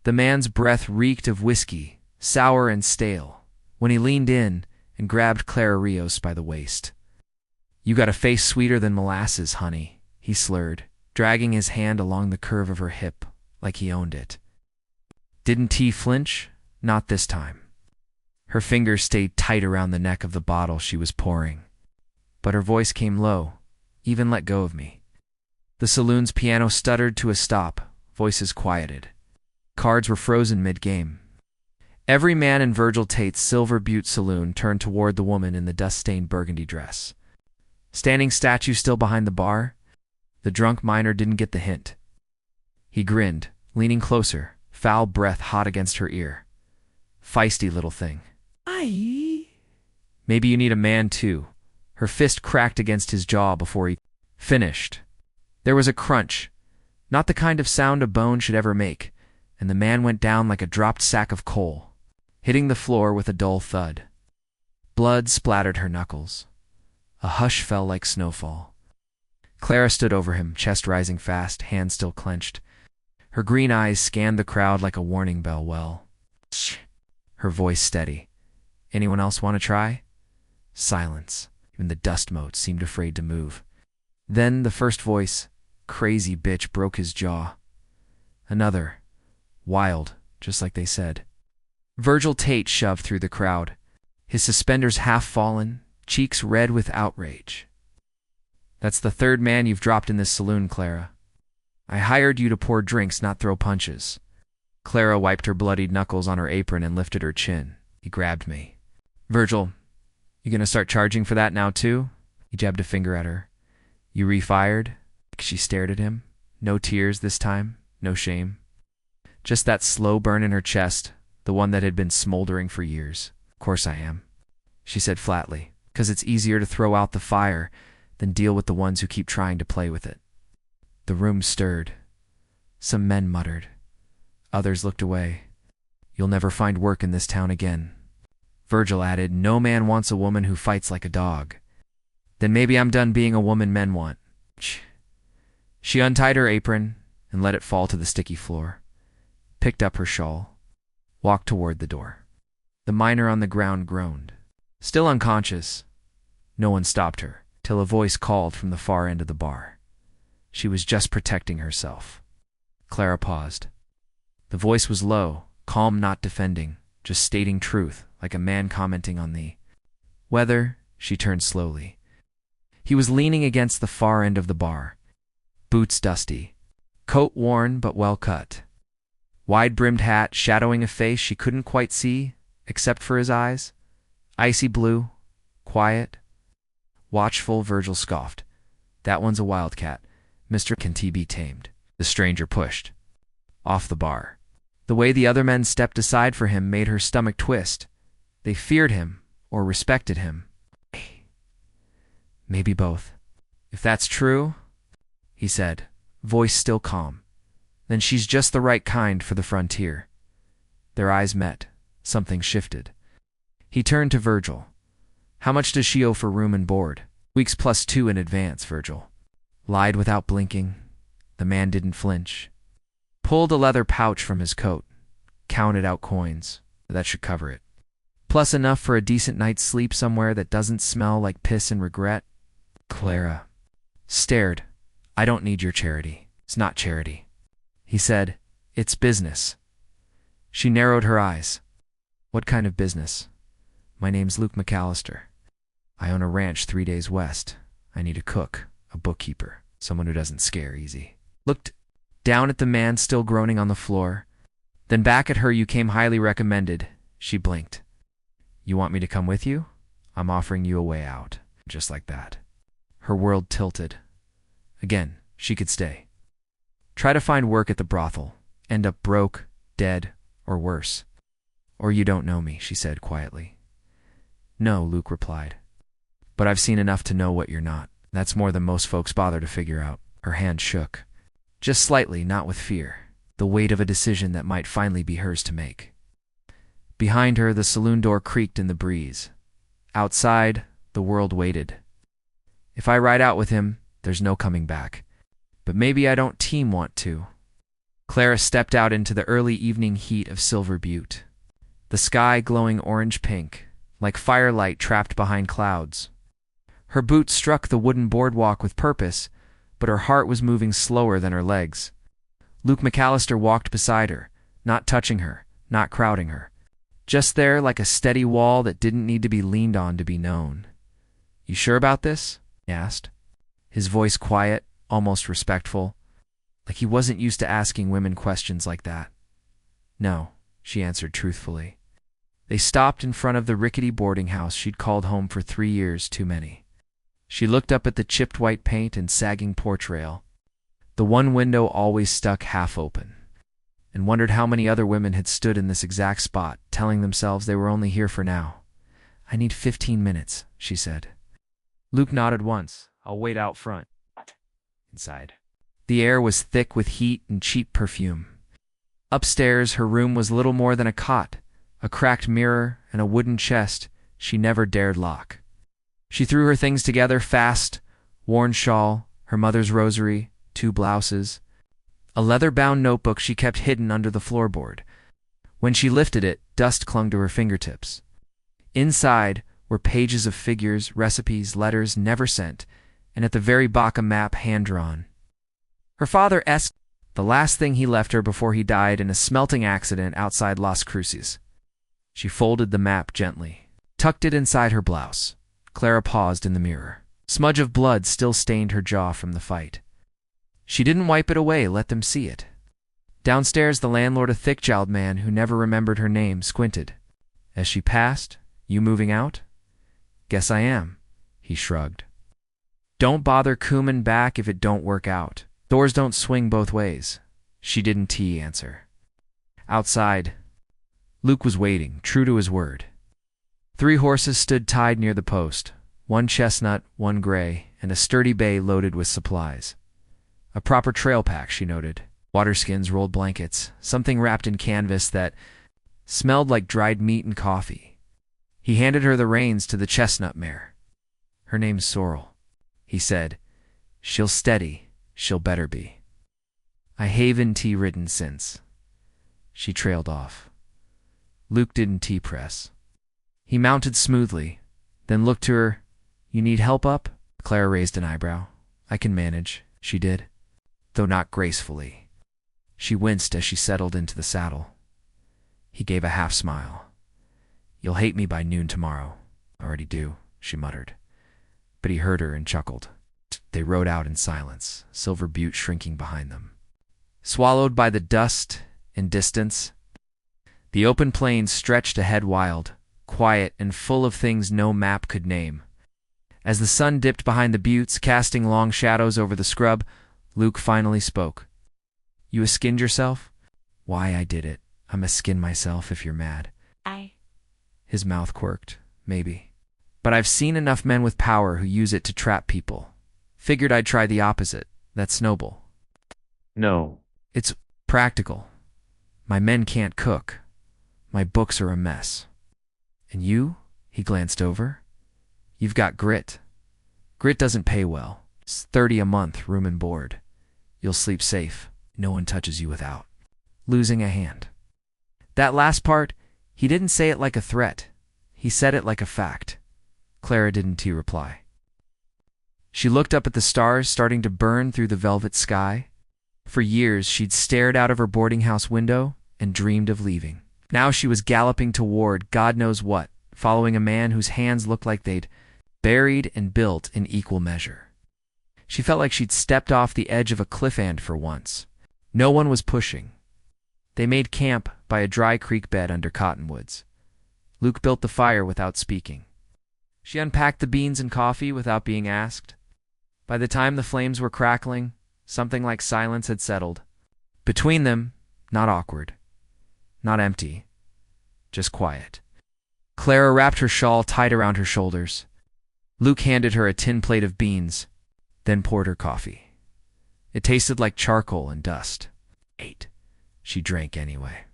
The man's breath reeked of whiskey, sour and stale, when he leaned in and grabbed Clara Rios by the waist. "You got a face sweeter than molasses, honey," he slurred, dragging his hand along the curve of her hip like he owned it. Didn't he flinch? Not this time. Her fingers stayed tight around the neck of the bottle she was pouring. But her voice came low, "Even let go of me." The saloon's piano stuttered to a stop, voices quieted. Cards were frozen mid-game. Every man in Virgil Tate's Silver Butte saloon turned toward the woman in the dust-stained burgundy dress. Standing statue still behind the bar, the drunk miner didn't get the hint. He grinned, leaning closer, foul breath hot against her ear. "Feisty little thing." "Aye." "Maybe you need a man, too." Her fist cracked against his jaw before he finished. There was a crunch, not the kind of sound a bone should ever make, and the man went down like a dropped sack of coal, hitting the floor with a dull thud. Blood splattered her knuckles. A hush fell like snowfall. Clara stood over him, chest rising fast, hands still clenched. Her green eyes scanned the crowd like a warning bell. "Well," her voice steady. "Anyone else want to try?" Silence. Even the dust motes seemed afraid to move. Then the first voice, "Crazy bitch," broke his jaw. Another, wild, just like they said. Virgil Tate shoved through the crowd, his suspenders half fallen, cheeks red with outrage. "That's the third man you've dropped in this saloon, Clara. I hired you to pour drinks, not throw punches." Clara wiped her bloodied knuckles on her apron and lifted her chin. "He grabbed me." "Virgil, you gonna start charging for that now, too?" He jabbed a finger at her. "You refired?" She stared at him. No tears this time, no shame. Just that slow burn in her chest, the one that had been smoldering for years. "Of course I am," she said flatly, "'cause it's easier to throw out the fire than deal with the ones who keep trying to play with it." The room stirred. Some men muttered. Others looked away. "You'll never find work in this town again." Virgil added, "No man wants a woman who fights like a dog." "Then maybe I'm done being a woman men want." She untied her apron and let it fall to the sticky floor, picked up her shawl, walked toward the door. The miner on the ground groaned. Still unconscious, no one stopped her, till a voice called from the far end of the bar. She was just protecting herself. Clara paused. The voice was low, calm, not defending, just stating truth, like a man commenting on the weather. She turned slowly. He was leaning against the far end of the bar, boots dusty, coat worn but well cut, wide-brimmed hat shadowing a face she couldn't quite see, except for his eyes. Icy blue, quiet, watchful. Virgil scoffed. "That one's a wildcat. Mr. Can be tamed." The stranger pushed off the bar. The way the other men stepped aside for him made her stomach twist. They feared him or respected him. Maybe both. "If that's true," he said, voice still calm, "then she's just the right kind for the frontier." Their eyes met. Something shifted. He turned to Virgil. "How much does she owe for room and board?" "Weeks plus 2 in advance," Virgil lied without blinking. The man didn't flinch. Pulled a leather pouch from his coat, counted out coins. "That should cover it. Plus enough for a decent night's sleep somewhere that doesn't smell like piss and regret." Clara stared. "I don't need your charity." "It's not charity," he said. "It's business." She narrowed her eyes. "What kind of business?" "My name's Luke McAllister. I own a ranch 3 days west. I need a cook, a bookkeeper, someone who doesn't scare easy." Looked down at the man still groaning on the floor, then back at her. "You came highly recommended." She blinked. "You want me to come with you? I'm offering you a way out." Just like that. Her world tilted. Again, she could stay. Try to find work at the brothel. End up broke, dead, or worse. "Or you don't know me," she said quietly. "No," Luke replied. "But I've seen enough to know what you're not. That's more than most folks bother to figure out." Her hand shook. Just slightly, not with fear. The weight of a decision that might finally be hers to make. Behind her, the saloon door creaked in the breeze. Outside, the world waited. "If I ride out with him, there's no coming back. But maybe I don't want to." Clara stepped out into the early evening heat of Silver Butte. The sky glowing orange-pink, like firelight trapped behind clouds. Her boots struck the wooden boardwalk with purpose, but her heart was moving slower than her legs. Luke McAllister walked beside her, not touching her, not crowding her. Just there like a steady wall that didn't need to be leaned on to be known. "You sure about this?" he asked, his voice quiet, almost respectful, like he wasn't used to asking women questions like that. "No," she answered truthfully. They stopped in front of the rickety boarding house she'd called home for 3 years too many. She looked up at the chipped white paint and sagging porch rail, the one window always stuck half open, and wondered how many other women had stood in this exact spot, telling themselves they were only here for now. "I need 15 minutes, she said. Luke nodded once. "I'll wait out front." Inside, the air was thick with heat and cheap perfume. Upstairs, her room was little more than a cot, a cracked mirror, and a wooden chest she never dared lock. She threw her things together fast: worn shawl, her mother's rosary, 2 blouses, a leather-bound notebook she kept hidden under the floorboard. When she lifted it, dust clung to her fingertips. Inside were pages of figures, recipes, letters never sent, and at the very back a map hand-drawn. Her father asked the last thing he left her before he died in a smelting accident outside Las Cruces. She folded the map gently, tucked it inside her blouse. Clara paused in the mirror. Smudge of blood still stained her jaw from the fight. She didn't wipe it away, let them see it. Downstairs, the landlord, a thick-jowled man who never remembered her name, squinted. As she passed, "You moving out?" "Guess I am," he shrugged. "Don't bother coomin' back if it don't work out. Doors don't swing both ways." She didn't answer. Outside, Luke was waiting, true to his word. 3 horses stood tied near the post, 1 chestnut, 1 gray, and a sturdy bay loaded with supplies. A proper trail pack, she noted. Waterskins, rolled blankets, something wrapped in canvas that smelled like dried meat and coffee. He handed her the reins to the chestnut mare. "Her name's Sorrel," he said. "She'll steady, she'll better be. I haven't ridden since." She trailed off. Luke didn't press. He mounted smoothly, then looked to her. "You need help up?" Clara raised an eyebrow. "I can manage," she did, though not gracefully. She winced as she settled into the saddle. He gave a half-smile. "You'll hate me by noon tomorrow." "Already do," she muttered. But he heard her and chuckled. They rode out in silence, Silver Butte shrinking behind them. Swallowed by the dust and distance, the open plains stretched ahead, wild, quiet, and full of things no map could name. As the sun dipped behind the buttes, casting long shadows over the scrub, Luke finally spoke. "You a-skinned yourself?" "Why, I did it. I'm a-skin myself if you're mad." His mouth quirked. "Maybe. But I've seen enough men with power who use it to trap people. Figured I'd try the opposite. That's noble." No. "It's practical. My men can't cook. My books are a mess. And you?" He glanced over. "You've got grit. Grit doesn't pay well. It's $30 a month, room and board. You'll sleep safe. No one touches you without losing a hand." That last part, he didn't say it like a threat. He said it like a fact. Clara didn't reply. She looked up at the stars starting to burn through the velvet sky. For years, she'd stared out of her boarding house window and dreamed of leaving. Now she was galloping toward God knows what, following a man whose hands looked like they'd buried and built in equal measure. She felt like she'd stepped off the edge of a cliff end for once. No one was pushing. They made camp by a dry creek bed under cottonwoods. Luke built the fire without speaking. She unpacked the beans and coffee without being asked. By the time the flames were crackling, something like silence had settled. Between them, not awkward, not empty, just quiet. Clara wrapped her shawl tight around her shoulders. Luke handed her a tin plate of beans, then poured her coffee. It tasted like charcoal and dust. "Ate." She drank anyway.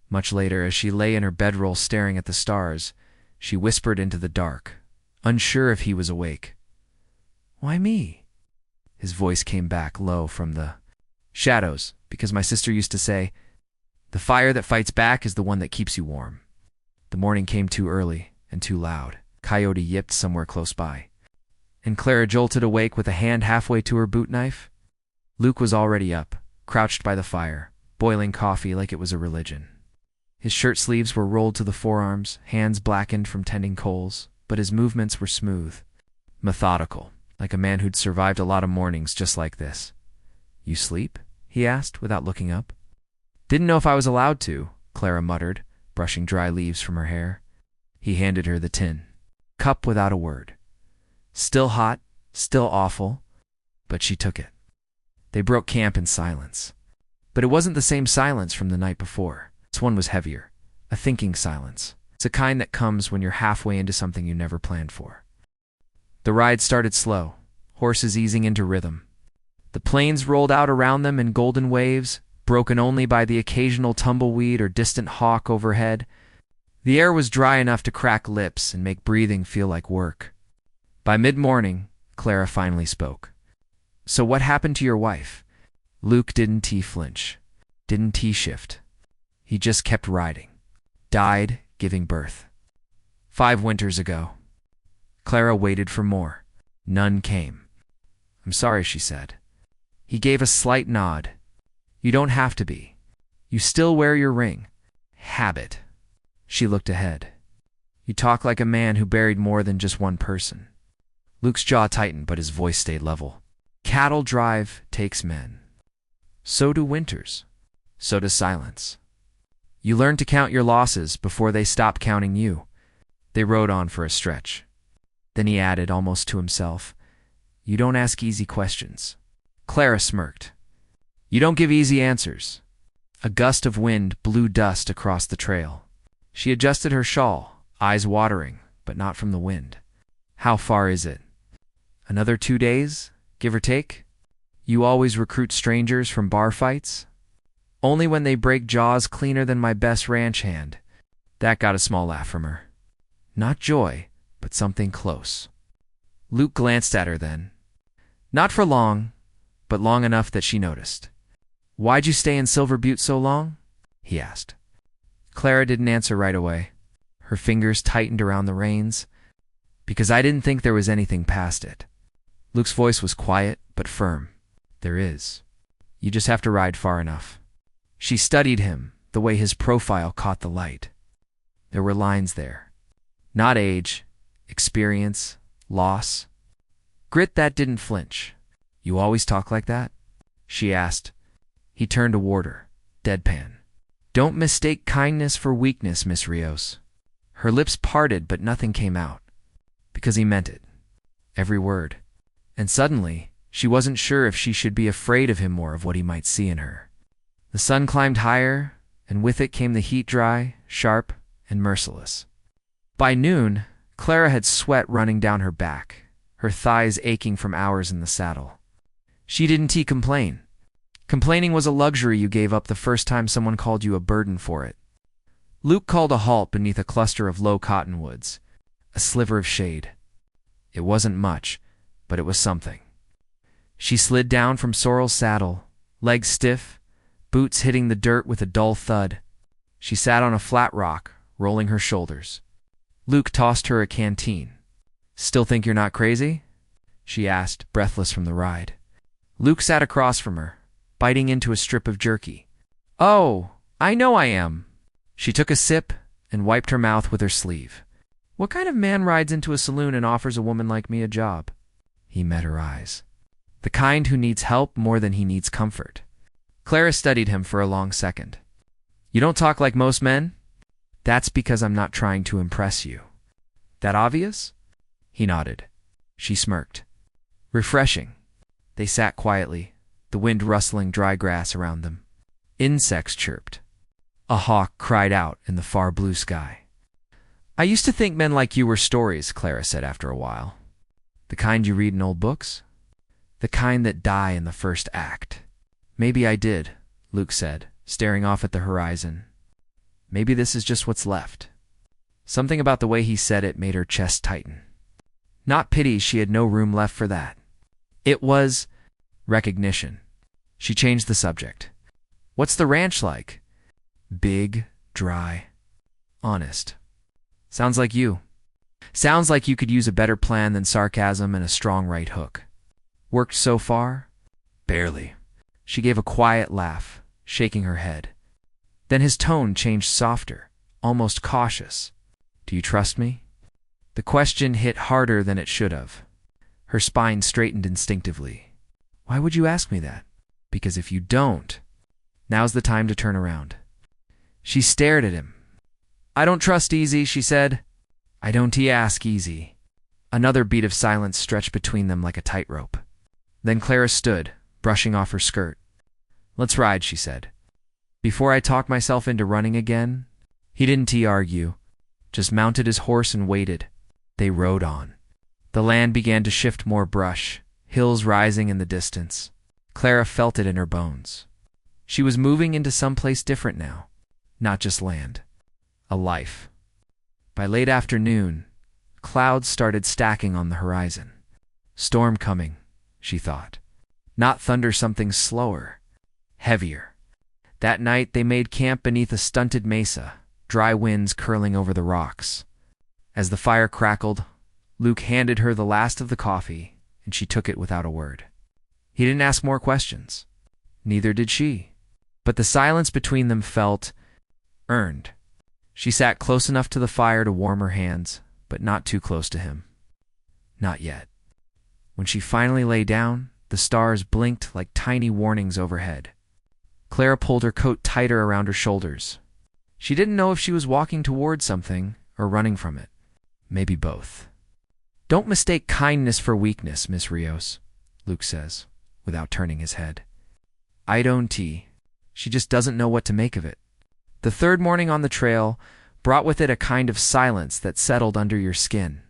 Much later, as she lay in her bedroll staring at the stars, she whispered into the dark, unsure if he was awake. "Why me?" His voice came back low from the shadows. Because my sister used to say, the fire that fights back is the one that keeps you warm. The morning came too early and too loud. Coyote yipped somewhere close by. And Clara jolted awake with a hand halfway to her boot knife. Luke was already up, crouched by the fire, boiling coffee like it was a religion. His shirt sleeves were rolled to the forearms, hands blackened from tending coals, but his movements were smooth, methodical, like a man who'd survived a lot of mornings just like this. "You sleep?" he asked, without looking up. "Didn't know if I was allowed to," Clara muttered, brushing dry leaves from her hair. He handed her the tin cup without a word. Still hot, still awful, but she took it. They broke camp in silence. But it wasn't the same silence from the night before. This one was heavier, a thinking silence. It's a kind that comes when you're halfway into something you never planned for. The ride started slow, horses easing into rhythm. The plains rolled out around them in golden waves, broken only by the occasional tumbleweed or distant hawk overhead. The air was dry enough to crack lips and make breathing feel like work. By mid-morning, Clara finally spoke. "So what happened to your wife?" Luke didn't flinch, didn't shift. He just kept riding. "Died giving birth. 5 winters ago." Clara waited for more. None came. "I'm sorry," she said. He gave a slight nod. "You don't have to be. You still wear your ring. Habit." She looked ahead. "You talk like a man who buried more than just one person." Luke's jaw tightened, but his voice stayed level. "Cattle drive takes men. So do winters. So does silence. You learn to count your losses before they stop counting you." They rode on for a stretch. Then he added, almost to himself, "You don't ask easy questions." Clara smirked. "You don't give easy answers." A gust of wind blew dust across the trail. She adjusted her shawl, eyes watering, but not from the wind. "How far is it?" "Another 2 days, give or take." "You always recruit strangers from bar fights?" "Only when they break jaws cleaner than my best ranch hand." That got a small laugh from her. Not joy, but something close. Luke glanced at her then. Not for long, but long enough that she noticed. "Why'd you stay in Silver Butte so long?" he asked. Clara didn't answer right away. Her fingers tightened around the reins. "Because I didn't think there was anything past it." Luke's voice was quiet, but firm. "There is. You just have to ride far enough." She studied him, the way his profile caught the light. There were lines there. Not age, experience, loss. Grit that didn't flinch. "You always talk like that?" she asked. He turned toward her, deadpan. "Don't mistake kindness for weakness, Miss Rios." Her lips parted, but nothing came out. Because he meant it. Every word. And suddenly, she wasn't sure if she should be afraid of him more of what he might see in her. The sun climbed higher, and with it came the heat, dry, sharp, and merciless. By noon, Clara had sweat running down her back, her thighs aching from hours in the saddle. She didn't complain. Complaining was a luxury you gave up the first time someone called you a burden for it. Luke called a halt beneath a cluster of low cottonwoods, a sliver of shade. It wasn't much, but it was something. She slid down from Sorrel's saddle, legs stiff, boots hitting the dirt with a dull thud. She sat on a flat rock, rolling her shoulders. Luke tossed her a canteen. "Still think you're not crazy?" she asked, breathless from the ride. Luke sat across from her, biting into a strip of jerky. "Oh, I know I am." She took a sip and wiped her mouth with her sleeve. "What kind of man rides into a saloon and offers a woman like me a job?" He met her eyes. "The kind who needs help more than he needs comfort." Clara studied him for a long second. "You don't talk like most men?" "That's because I'm not trying to impress you." "That obvious?" He nodded. She smirked. "Refreshing." They sat quietly, the wind rustling dry grass around them. Insects chirped. A hawk cried out in the far blue sky. "I used to think men like you were stories," Clara said after a while. "The kind you read in old books?" "The kind that die in the first act." "Maybe I did," Luke said, staring off at the horizon. "Maybe this is just what's left." Something about the way he said it made her chest tighten. Not pity, she had no room left for that. It was recognition. She changed the subject. What's the ranch like? Big, dry, honest. Sounds like you. Sounds like you could use a better plan than sarcasm and a strong right hook. Worked so far? Barely. She gave a quiet laugh, shaking her head. Then his tone changed softer, almost cautious. Do you trust me? The question hit harder than it should have. Her spine straightened instinctively. Why would you ask me that? Because if you don't, now's the time to turn around. She stared at him. I don't trust Easy, she said. I don't ask Easy. Another beat of silence stretched between them like a tightrope. Then Clara stood, brushing off her skirt. Let's ride, she said. Before I talk myself into running again, he didn't argue, just mounted his horse and waited. They rode on. The land began to shift more brush, hills rising in the distance. Clara felt it in her bones. She was moving into someplace different now, not just land, a life. By late afternoon, clouds started stacking on the horizon. Storm coming, she thought. Not thunder, something slower, heavier. That night they made camp beneath a stunted mesa, dry winds curling over the rocks. As the fire crackled, Luke handed her the last of the coffee, and she took it without a word. He didn't ask more questions. Neither did she. But the silence between them felt earned. She sat close enough to the fire to warm her hands, but not too close to him. Not yet. When she finally lay down, the stars blinked like tiny warnings overhead. Clara pulled her coat tighter around her shoulders. She didn't know if she was walking toward something or running from it. Maybe both. Don't mistake kindness for weakness, Miss Rios, Luke says, without turning his head. I don't. She just doesn't know what to make of it. The third morning on the trail brought with it a kind of silence that settled under your skin.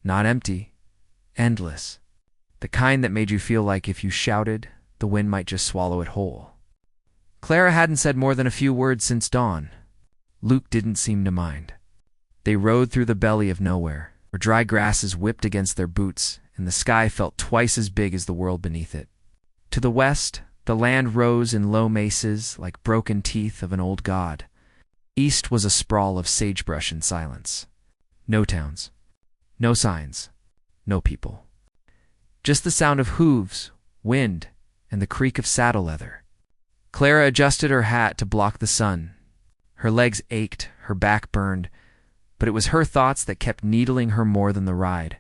Not empty, endless. The kind that made you feel like if you shouted, the wind might just swallow it whole. Clara hadn't said more than a few words since dawn. Luke didn't seem to mind. They rode through the belly of nowhere, where dry grasses whipped against their boots, and the sky felt twice as big as the world beneath it. To the west, the land rose in low mesas like broken teeth of an old god. East was a sprawl of sagebrush and silence. No towns. No signs. No people. Just the sound of hooves, wind, and the creak of saddle leather. Clara adjusted her hat to block the sun. Her legs ached, her back burned, but it was her thoughts that kept needling her more than the ride.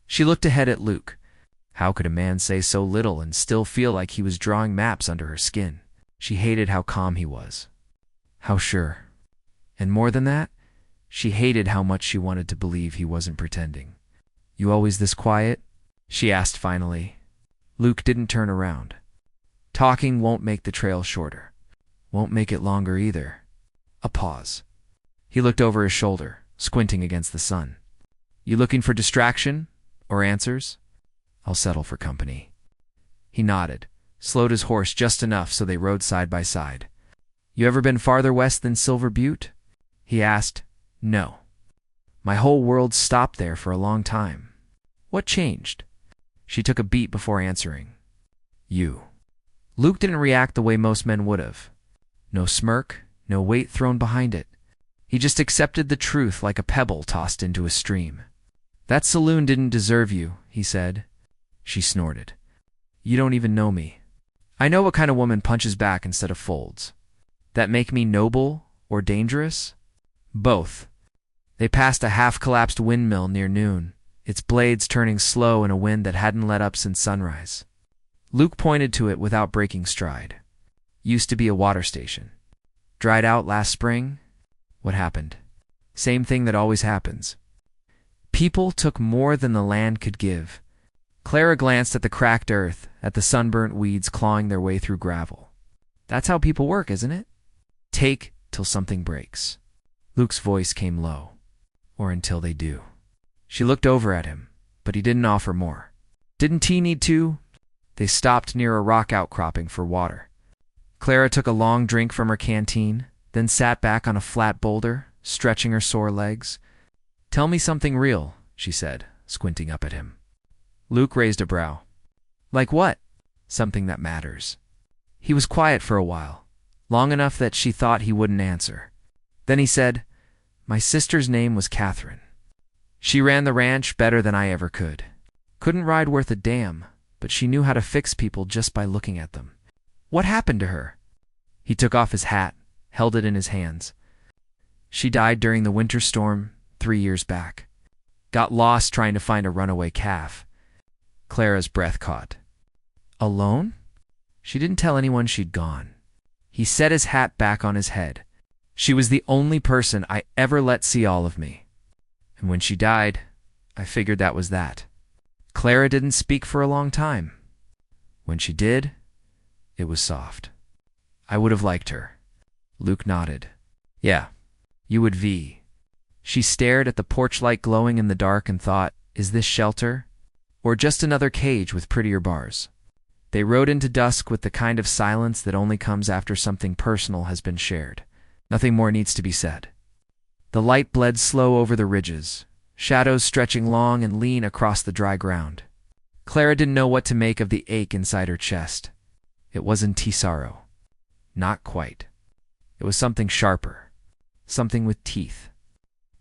She looked ahead at Luke. How could a man say so little and still feel like he was drawing maps under her skin? She hated how calm he was. How sure. And more than that, she hated how much she wanted to believe he wasn't pretending. You always this quiet? She asked finally. Luke didn't turn around. Talking won't make the trail shorter. Won't make it longer either. A pause. He looked over his shoulder, squinting against the sun. You looking for distraction? Or answers? I'll settle for company. He nodded, slowed his horse just enough so they rode side by side. You ever been farther west than Silver Butte? He asked. No. My whole world stopped there for a long time. What changed? She took a beat before answering. You. Luke didn't react the way most men would have. No smirk, no weight thrown behind it. He just accepted the truth like a pebble tossed into a stream. That saloon didn't deserve you, he said. She snorted. You don't even know me. I know what kind of woman punches back instead of folds. That make me noble or dangerous? Both. They passed a half-collapsed windmill near noon, its blades turning slow in a wind that hadn't let up since sunrise. Luke pointed to it without breaking stride. Used to be a water station. Dried out last spring? What happened? Same thing that always happens. People took more than the land could give. Clara glanced at the cracked earth, at the sunburnt weeds clawing their way through gravel. That's how people work, isn't it? Take till something breaks. Luke's voice came low. Or until they do. She looked over at him, but he didn't offer more. Didn't he need to? They stopped near a rock outcropping for water. Clara took a long drink from her canteen, then sat back on a flat boulder, stretching her sore legs. Tell me something real, she said, squinting up at him. Luke raised a brow. Like what? Something that matters. He was quiet for a while, long enough that she thought he wouldn't answer. Then he said, "My sister's name was Catherine. She ran the ranch better than I ever could. Couldn't ride worth a damn, but she knew how to fix people just by looking at them." "What happened to her?" He took off his hat, held it in his hands. "She died during the winter storm 3 years back. Got lost trying to find a runaway calf." Clara's breath caught. "Alone?" "She didn't tell anyone she'd gone." He set his hat back on his head. "She was the only person I ever let see all of me. And when she died, I figured that was that." Clara didn't speak for a long time. When she did, it was soft. "I would have liked her." Luke nodded. "Yeah, you would V." She stared at the porch light glowing in the dark and thought, is this shelter? Or just another cage with prettier bars? They rode into dusk with the kind of silence that only comes after something personal has been shared. Nothing more needs to be said. The light bled slow over the ridges, shadows stretching long and lean across the dry ground. Clara didn't know what to make of the ache inside her chest. It wasn't sorrow. Not quite. It was something sharper. Something with teeth.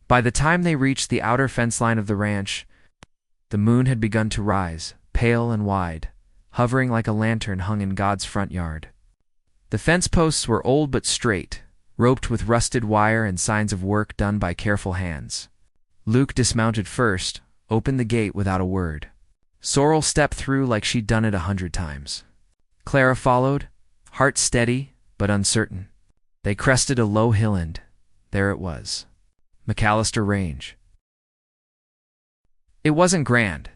By the time they reached the outer fence line of the ranch, the moon had begun to rise, pale and wide, hovering like a lantern hung in God's front yard. The fence posts were old but straight, roped with rusted wire and signs of work done by careful hands. Luke dismounted first, opened the gate without a word. Sorrel stepped through like she'd done it 100 times. Clara followed, heart steady but uncertain. They crested a low hill and there it was. McAllister Range. It wasn't grand,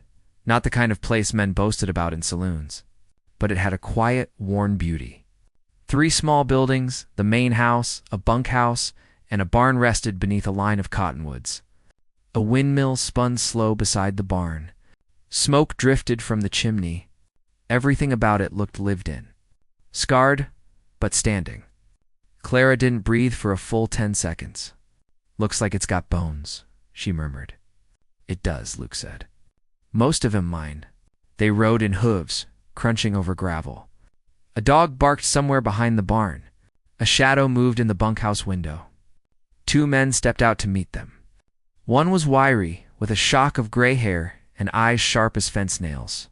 not the kind of place men boasted about in saloons, but it had a quiet, worn beauty. 3 small buildings, the main house, a bunkhouse, and a barn rested beneath a line of cottonwoods. A windmill spun slow beside the barn. Smoke drifted from the chimney. Everything about it looked lived in. Scarred, but standing. Clara didn't breathe for a full 10 seconds. "Looks like it's got bones," she murmured. "It does," Luke said. "Most of 'em mine." They rode in hooves, crunching over gravel. A dog barked somewhere behind the barn. A shadow moved in the bunkhouse window. 2 men stepped out to meet them. One was wiry, with a shock of gray hair and eyes sharp as fence nails.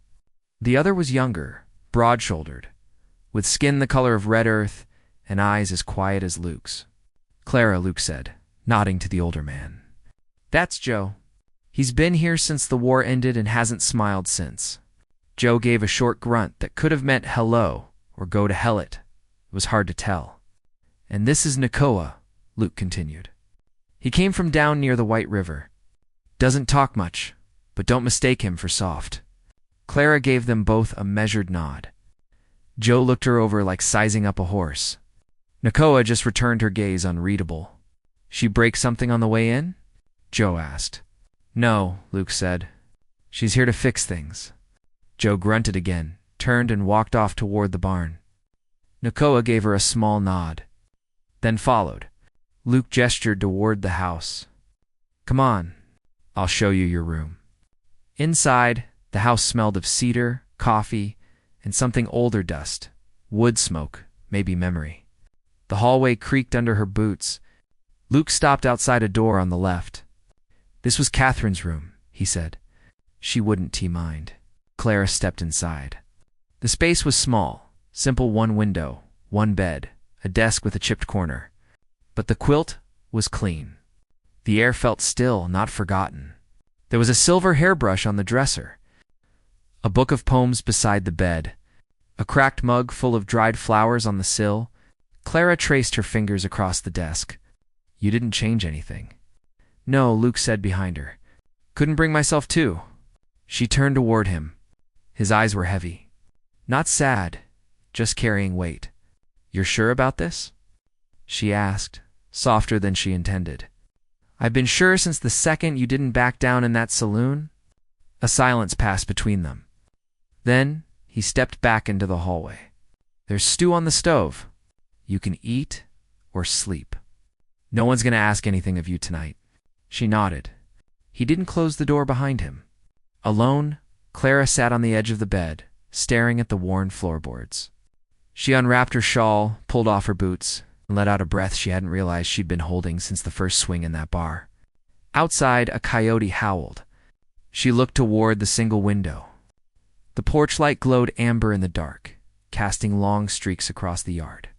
The other was younger, broad-shouldered, with skin the color of red earth and eyes as quiet as Luke's. "Clara," Luke said, nodding to the older man. "That's Joe. He's been here since the war ended and hasn't smiled since." Joe gave a short grunt that could have meant hello or go to hell it. It was hard to tell. "And this is Nakoa," Luke continued. "He came from down near the White River. Doesn't talk much, but don't mistake him for soft." Clara gave them both a measured nod. Joe looked her over like sizing up a horse. Nakoa just returned her gaze unreadable. "She break something on the way in?" Joe asked. "No," Luke said. "She's here to fix things." Joe grunted again, turned and walked off toward the barn. Nakoa gave her a small nod, then followed. Luke gestured toward the house. "Come on, I'll show you your room." Inside, the house smelled of cedar, coffee, and something older dust, wood smoke, maybe memory. The hallway creaked under her boots. Luke stopped outside a door on the left. "This was Catherine's room," he said. "She wouldn't mind." Clara stepped inside. The space was small, simple: 1 window, 1 bed, a desk with a chipped corner. But the quilt was clean. The air felt still, not forgotten. There was a silver hairbrush on the dresser, a book of poems beside the bed, a cracked mug full of dried flowers on the sill. Clara traced her fingers across the desk. "You didn't change anything." "No," Luke said behind her. "Couldn't bring myself to." She turned toward him. His eyes were heavy. Not sad, just carrying weight. "You're sure about this?" she asked, softer than she intended. "I've been sure since the second you didn't back down in that saloon." A silence passed between them. Then he stepped back into the hallway. "There's stew on the stove. You can eat or sleep. No one's going to ask anything of you tonight." She nodded. He didn't close the door behind him. Alone, Clara sat on the edge of the bed, staring at the worn floorboards. She unwrapped her shawl, pulled off her boots, and let out a breath she hadn't realized she'd been holding since the first swing in that bar. Outside, a coyote howled. She looked toward the single window. The porch light glowed amber in the dark, casting long streaks across the yard.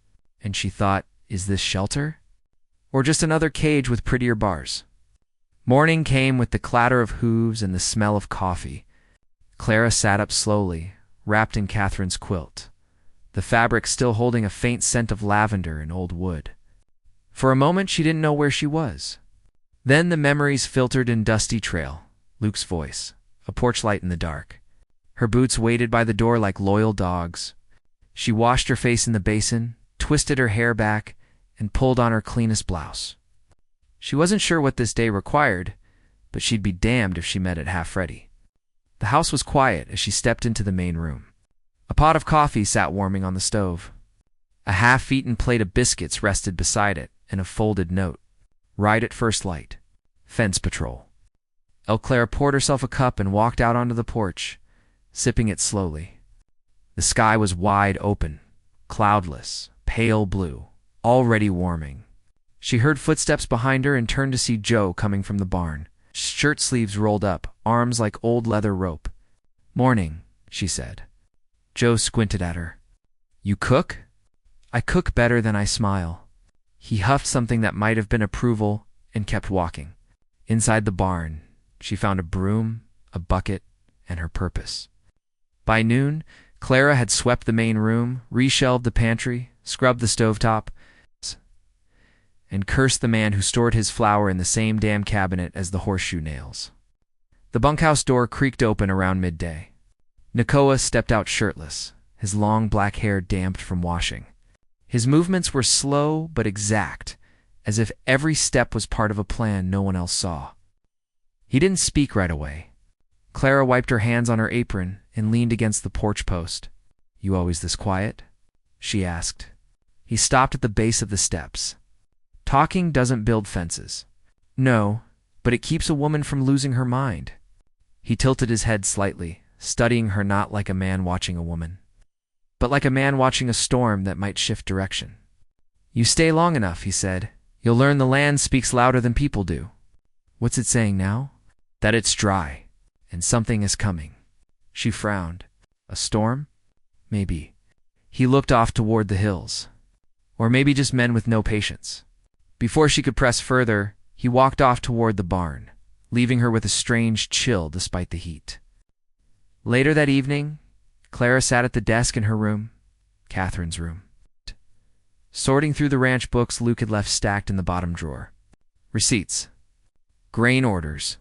And she thought, is this shelter? Or just another cage with prettier bars? Morning came with the clatter of hooves and the smell of coffee. Clara sat up slowly, wrapped in Catherine's quilt, the fabric still holding a faint scent of lavender and old wood. For a moment she didn't know where she was. Then the memories filtered in Dusty Trail, Luke's voice, a porch light in the dark. Her boots waited by the door like loyal dogs. She washed her face in the basin, twisted her hair back, and pulled on her cleanest blouse. She wasn't sure what this day required, but she'd be damned if she met it half ready. The house was quiet as she stepped into the main room. A pot of coffee sat warming on the stove. A half-eaten plate of biscuits rested beside it, and a folded note. Ride at first light. Fence patrol. Clara poured herself a cup and walked out onto the porch, sipping it slowly. The sky was wide open, cloudless, pale blue, already warming. She heard footsteps behind her and turned to see Joe coming from the barn, shirt sleeves rolled up, arms like old leather rope. "Morning," she said. Joe squinted at her. "You cook?" "I cook better than I smile." He huffed something that might have been approval and kept walking. Inside the barn, she found a broom, a bucket, and her purpose. By noon, Clara had swept the main room, reshelved the pantry, scrubbed the stovetop, and cursed the man who stored his flour in the same damn cabinet as the horseshoe nails. The bunkhouse door creaked open around midday. Nakoa stepped out shirtless, his long black hair damped from washing. His movements were slow but exact, as if every step was part of a plan no one else saw. He didn't speak right away. Clara wiped her hands on her apron and leaned against the porch post. "You always this quiet?" she asked. He stopped at the base of the steps. "Talking doesn't build fences." "No, but it keeps a woman from losing her mind." He tilted his head slightly, studying her not like a man watching a woman, but like a man watching a storm that might shift direction. "You stay long enough," he said. "You'll learn the land speaks louder than people do." "What's it saying now?" "That it's dry, and something is coming." She frowned. "A storm?" "Maybe." He looked off toward the hills. Or maybe just men with no patience. Before she could press further, he walked off toward the barn, leaving her with a strange chill despite the heat. Later that evening, Clara sat at the desk in her room, Catherine's room, sorting through the ranch books Luke had left stacked in the bottom drawer. Receipts, grain orders,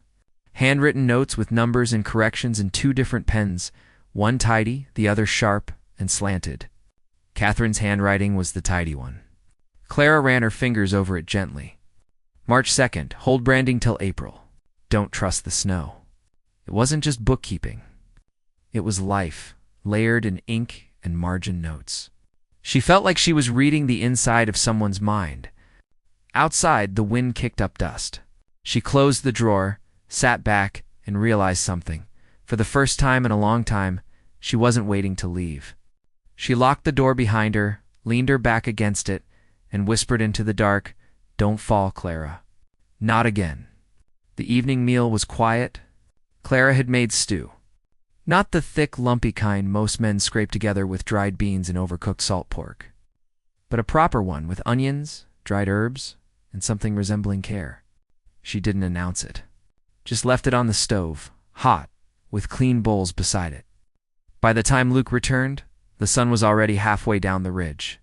handwritten notes with numbers and corrections in two different pens, one tidy, the other sharp and slanted. Catherine's handwriting was the tidy one. Clara ran her fingers over it gently. March 2nd, hold branding till April. Don't trust the snow. It wasn't just bookkeeping. It was life, layered in ink and margin notes. She felt like she was reading the inside of someone's mind. Outside, the wind kicked up dust. She closed the drawer, sat back, and realized something. For the first time in a long time, she wasn't waiting to leave. She locked the door behind her, leaned her back against it, and whispered into the dark, "Don't fall, Clara. Not again." The evening meal was quiet. Clara had made stew. Not the thick, lumpy kind most men scrape together with dried beans and overcooked salt pork, but a proper one with onions, dried herbs, and something resembling care. She didn't announce it. Just left it on the stove, hot, with clean bowls beside it. By the time Luke returned, the sun was already halfway down the ridge.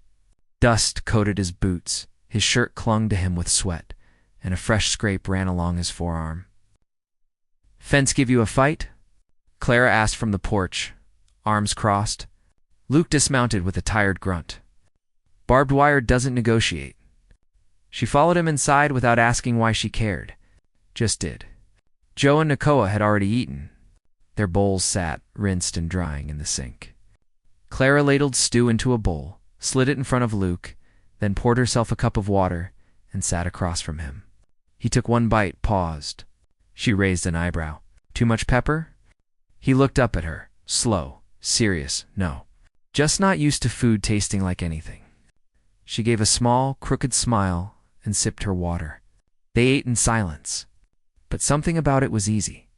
Dust coated his boots, his shirt clung to him with sweat, and a fresh scrape ran along his forearm. "Fence give you a fight?" Clara asked from the porch, arms crossed. Luke dismounted with a tired grunt. "Barbed wire doesn't negotiate." She followed him inside without asking why she cared. Just did. Joe and Nakoa had already eaten. Their bowls sat, rinsed and drying, in the sink. Clara ladled stew into a bowl, slid it in front of Luke, then poured herself a cup of water and sat across from him. He took one bite, paused. She raised an eyebrow. "Too much pepper?" He looked up at her, slow, serious. "No." just not used to food tasting like anything. She gave a small, crooked smile and sipped her water. They ate in silence, but something about it was easy.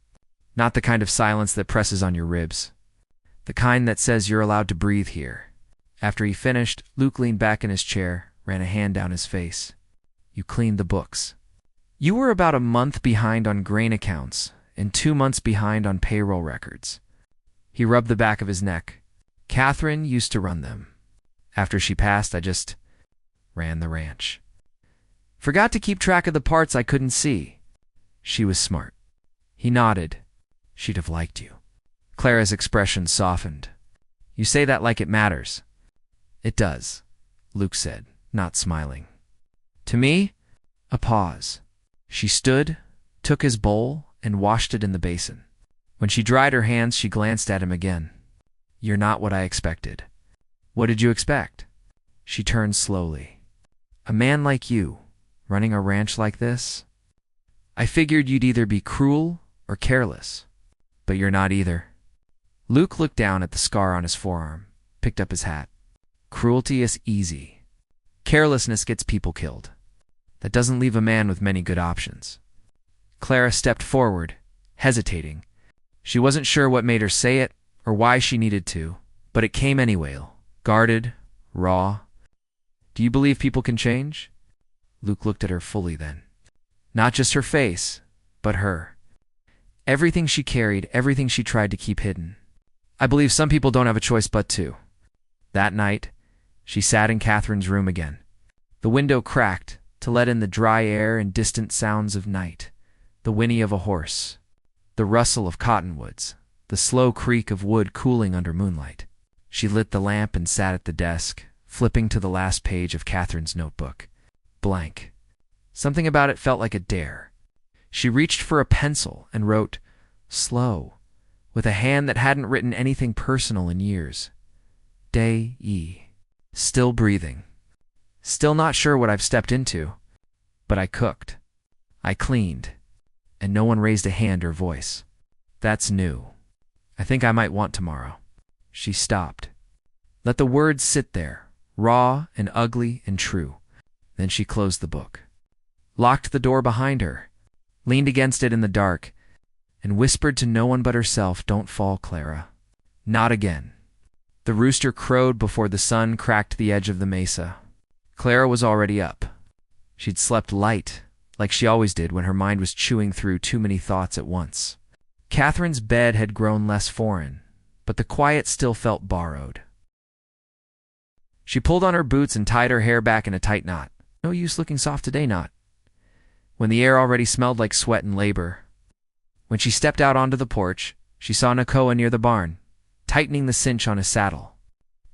Not the kind of silence that presses on your ribs. The kind that says you're allowed to breathe here. After he finished, Luke leaned back in his chair, ran a hand down his face. You cleaned the books. You were about a month behind on grain accounts and 2 months behind on payroll records. He rubbed the back of his neck. Catherine used to run them. After she passed, I just ran the ranch. Forgot to keep track of the parts I couldn't see. She was smart. He nodded. She'd have liked you. Clara's expression softened. You say that like it matters. It does, Luke said, not smiling. To me, a pause. She stood, took his bowl, and washed it in the basin. When she dried her hands, she glanced at him again. You're not what I expected. What did you expect? She turned slowly. A man like you, running a ranch like this? I figured you'd either be cruel or careless, but you're not either. Luke looked down at the scar on his forearm, picked up his hat. Cruelty is easy. Carelessness gets people killed. That doesn't leave a man with many good options. Clara stepped forward, hesitating. She wasn't sure what made her say it or why she needed to, but it came anyway, guarded, raw. Do you believe people can change? Luke looked at her fully then. Not just her face, but her. Everything she carried, everything she tried to keep hidden. I believe some people don't have a choice but to. That night, she sat in Catherine's room again. The window cracked to let in the dry air and distant sounds of night. The whinny of a horse, the rustle of cottonwoods, the slow creak of wood cooling under moonlight. She lit the lamp and sat at the desk, flipping to the last page of Catherine's notebook. Blank. Something about it felt like a dare. She reached for a pencil and wrote, slow, with a hand that hadn't written anything personal in years. Day E. Still breathing. Still not sure what I've stepped into, but I cooked. I cleaned, and no one raised a hand or voice. That's new. I think I might want tomorrow. She stopped. Let the words sit there, raw and ugly and true. Then she closed the book, locked the door behind her, leaned against it in the dark, and whispered to no one but herself, don't fall, Clara. Not again. The rooster crowed before the sun cracked the edge of the mesa. Clara was already up. She'd slept light, like she always did when her mind was chewing through too many thoughts at once. Catherine's bed had grown less foreign, but the quiet still felt borrowed. She pulled on her boots and tied her hair back in a tight knot. No use looking soft today, not. When the air already smelled like sweat and labor. When she stepped out onto the porch, she saw Nakoa near the barn, tightening the cinch on his saddle.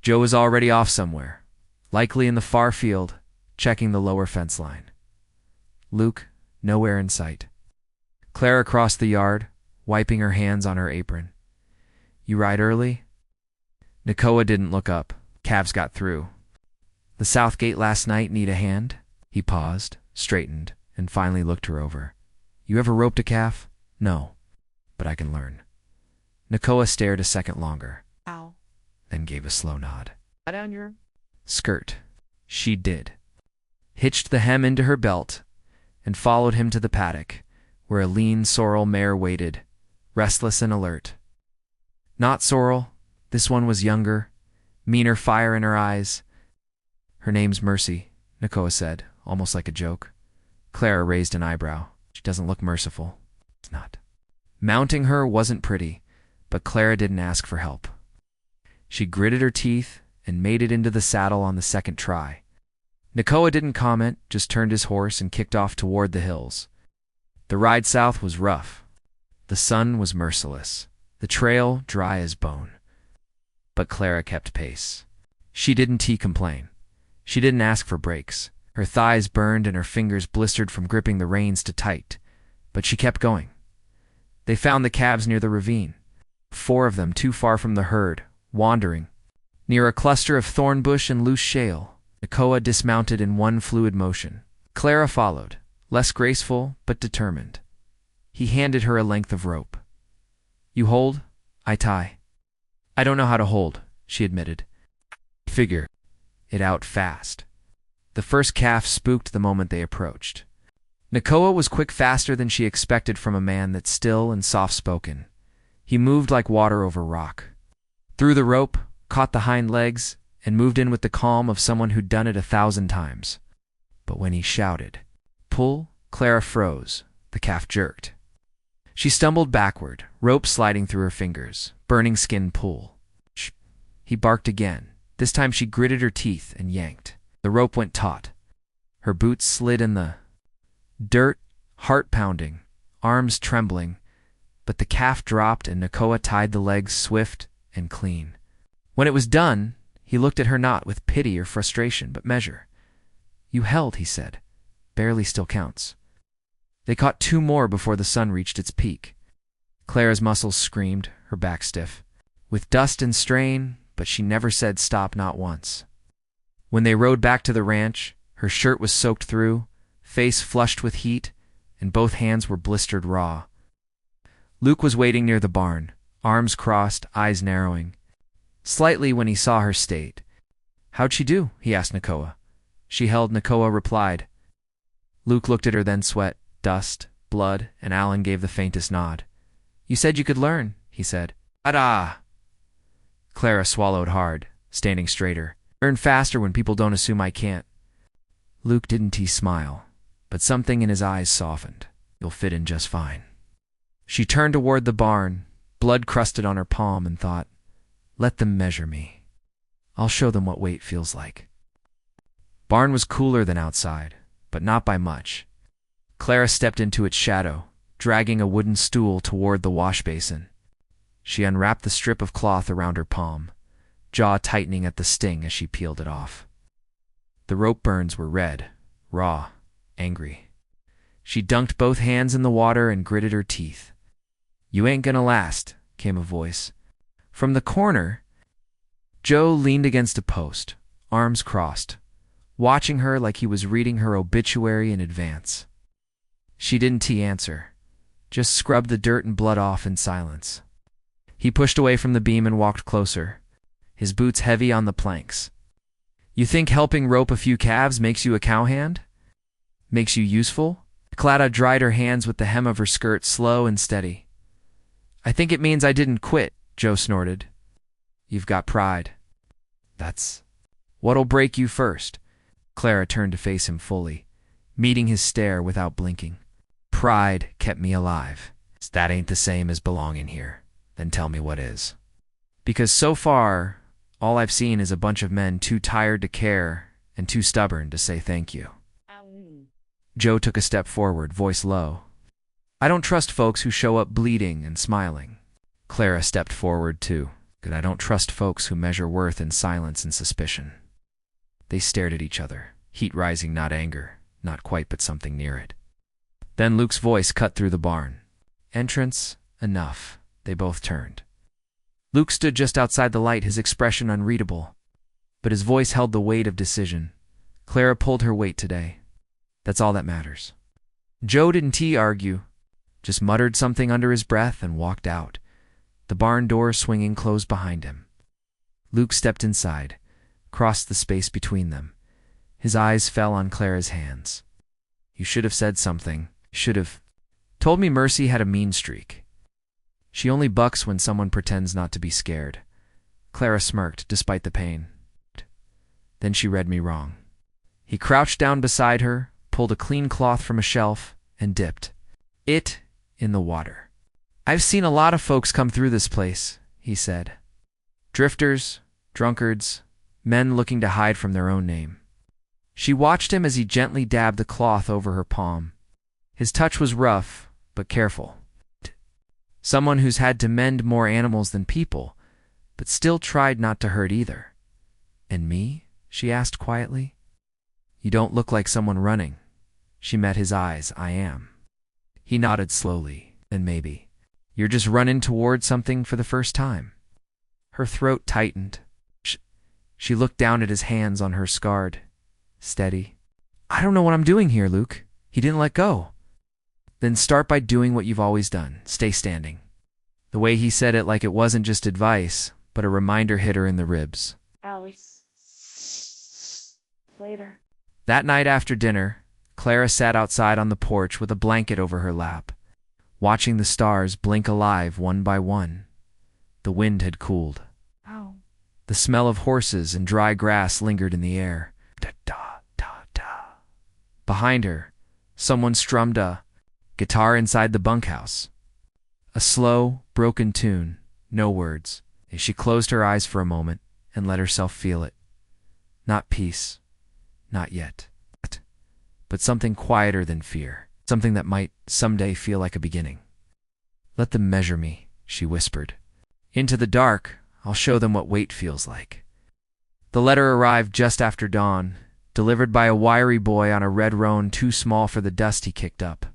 Joe was already off somewhere, likely in the far field, checking the lower fence line. Luke, nowhere in sight. Clara crossed the yard, wiping her hands on her apron. You ride early? Nakoa didn't look up. Calves got through. The south gate last night need a hand? He paused, straightened, and finally looked her over. You ever roped a calf? No, but I can learn. Nakoa stared a second longer. Ow. Then gave a slow nod. Down your Skirt. She did. Hitched the hem into her belt and followed him to the paddock, where a lean sorrel mare waited, restless and alert. Not sorrel. This one was younger, meaner fire in her eyes. Her name's Mercy, Nakoa said, almost like a joke. Clara raised an eyebrow. She doesn't look merciful. It's not. Mounting her wasn't pretty, but Clara didn't ask for help. She gritted her teeth and made it into the saddle on the second try. Nakoa didn't comment, just turned his horse and kicked off toward the hills. The ride south was rough. The sun was merciless, the trail dry as bone. But Clara kept pace. She didn't complain. She didn't ask for breaks. Her thighs burned and her fingers blistered from gripping the reins too tight, but she kept going. They found the calves near the ravine, 4 of them too far from the herd, wandering. Near a cluster of thorn bush and loose shale, Nakoa dismounted in one fluid motion. Clara followed, less graceful but determined. He handed her a length of rope. You hold, I tie. I don't know how to hold, she admitted. Figure it out fast. The first calf spooked the moment they approached. Nakoa was quick, faster than she expected from a man that's still and soft-spoken. He moved like water over rock. Threw the rope, caught the hind legs, and moved in with the calm of someone who'd done it 1,000 times. But when he shouted, "Pull," Clara froze. The calf jerked. She stumbled backward, rope sliding through her fingers, burning skin. "Pull." Shh. He barked again. This time she gritted her teeth and yanked. The rope went taut. Her boots slid in the dirt, heart pounding, arms trembling, but the calf dropped and Nakoa tied the legs swift and clean. When it was done, he looked at her not with pity or frustration, but measure. "You held," he said. "Barely still counts." They caught 2 more before the sun reached its peak. Clara's muscles screamed, her back stiff, with dust and strain, but she never said stop, not once. When they rode back to the ranch, her shirt was soaked through, face flushed with heat, and both hands were blistered raw. Luke was waiting near the barn, arms crossed, eyes narrowing slightly when he saw her state. "How'd she do?" he asked Nakoa. "She held," Nakoa replied. Luke looked at her, then sweat, dust, blood, and Alan gave the faintest nod. "You said you could learn," he said. "Ah!" Clara swallowed hard, standing straighter. "Learn faster when people don't assume I can't." Luke didn't smile, but something in his eyes softened. "You'll fit in just fine." She turned toward the barn, blood crusted on her palm, and thought, "Let them measure me. I'll show them what weight feels like." Barn was cooler than outside, but not by much. Clara stepped into its shadow, dragging a wooden stool toward the wash basin. She unwrapped the strip of cloth around her palm, jaw tightening at the sting as she peeled it off. The rope burns were red, raw, angry. She dunked both hands in the water and gritted her teeth. "You ain't gonna last," came a voice. From the corner, Joe leaned against a post, arms crossed, watching her like he was reading her obituary in advance. She didn't answer, just scrubbed the dirt and blood off in silence. He pushed away from the beam and walked closer, his boots heavy on the planks. "You think helping rope a few calves makes you a cowhand? Makes you useful?" Clara dried her hands with the hem of her skirt, slow and steady. "I think it means I didn't quit," Joe snorted. "You've got pride. That's what'll break you first." Clara turned to face him fully, meeting his stare without blinking. "Pride kept me alive. That ain't the same as belonging here. Then tell me what is. Because so far, all I've seen is a bunch of men too tired to care and too stubborn to say thank you." Joe took a step forward, voice low. "I don't trust folks who show up bleeding and smiling." Clara stepped forward too. "Good, I don't trust folks who measure worth in silence and suspicion." They stared at each other, heat rising, not anger, not quite, but something near it. Then Luke's voice cut through the barn. "Entrance, enough." They both turned. Luke stood just outside the light, his expression unreadable, but his voice held the weight of decision. Clara pulled her weight today. That's all that matters. Joe didn't argue, just muttered something under his breath and walked out, the barn door swinging closed behind him. Luke stepped inside, crossed the space between them. His eyes fell on Clara's hands. "You should have said something. Should have told me Mercy had a mean streak. She only bucks when someone pretends not to be scared." Clara smirked, despite the pain. "Then she read me wrong." He crouched down beside her, pulled a clean cloth from a shelf, and dipped it in the water. "I've seen a lot of folks come through this place," he said. "Drifters, drunkards, men looking to hide from their own name." She watched him as he gently dabbed the cloth over her palm. His touch was rough, but careful. Someone who's had to mend more animals than people, but still tried not to hurt either. "And me?" she asked quietly. "You don't look like someone running." She met his eyes. "I am." He nodded slowly. "Then maybe you're just running toward something for the first time." Her throat tightened. She looked down at his hands on her scarred, steady. "I don't know what I'm doing here, Luke." He didn't let go. "Then start by doing what you've always done. Stay standing." The way he said it, like it wasn't just advice, but a reminder, hit her in the ribs. later. That night after dinner, Clara sat outside on the porch with a blanket over her lap, watching the stars blink alive one by one. The wind had cooled. Oh. The smell of horses and dry grass lingered in the air. Da-da-da-da. Behind her, someone strummed a guitar inside the bunkhouse. A slow, broken tune, no words. She closed her eyes for a moment and let herself feel it. Not peace, not yet, but something quieter than fear, something that might someday feel like a beginning. Let them measure me, she whispered. Into the dark, I'll show them what weight feels like. The letter arrived just after dawn, delivered by a wiry boy on a red roan too small for the dust he kicked up.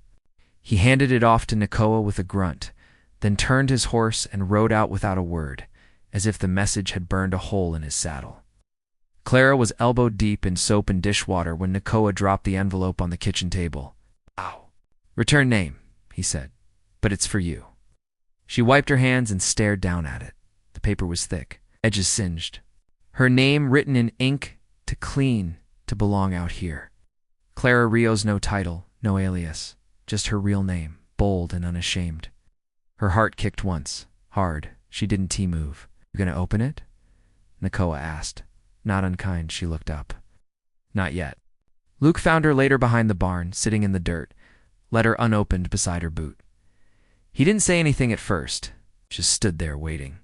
He handed it off to Nakoa with a grunt, then turned his horse and rode out without a word, as if the message had burned a hole in his saddle. Clara was elbow-deep in soap and dishwater when Nakoa dropped the envelope on the kitchen table. "Ow. Return name," he said, "but it's for you." She wiped her hands and stared down at it. The paper was thick, edges singed. Her name written in ink to clean to belong out here. Clara Rios, no title, no alias, just her real name, bold and unashamed. Her heart kicked once, hard. She didn't move. "You gonna open it?" Nakoa asked. Not unkind, she looked up. "Not yet." Luke found her later behind the barn, sitting in the dirt, letter unopened beside her boot. He didn't say anything at first, just stood there waiting.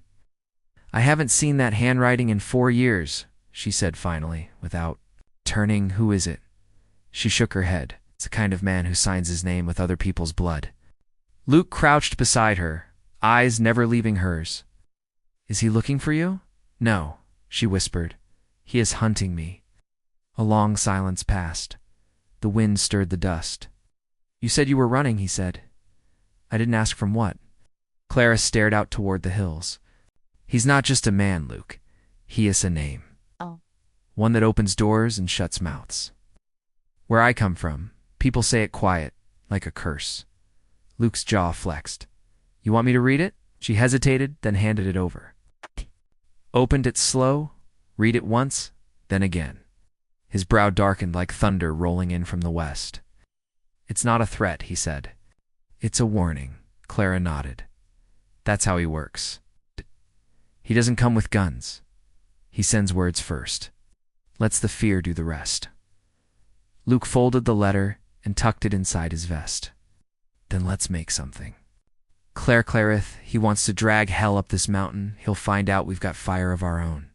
"I haven't seen that handwriting in 4 years, she said finally, without turning. "Who is it?" She shook her head. "It's the kind of man who signs his name with other people's blood." Luke crouched beside her, eyes never leaving hers. "Is he looking for you?" "No," she whispered. "He is hunting me." A long silence passed. The wind stirred the dust. "You said you were running," he said. "I didn't ask from what." Clara stared out toward the hills. "He's not just a man, Luke. He is a name. Oh. One that opens doors and shuts mouths. Where I come from, people say it quiet, like a curse." Luke's jaw flexed. "You want me to read it?" She hesitated, then handed it over. Opened it slow, read it once, then again. His brow darkened like thunder rolling in from the west. "It's not a threat," he said. "It's a warning." Clara nodded. "That's how he works. He doesn't come with guns. He sends words first. Lets the fear do the rest." Luke folded the letter and tucked it inside his vest. "Then let's make something. Clarith, he wants to drag hell up this mountain. He'll find out we've got fire of our own."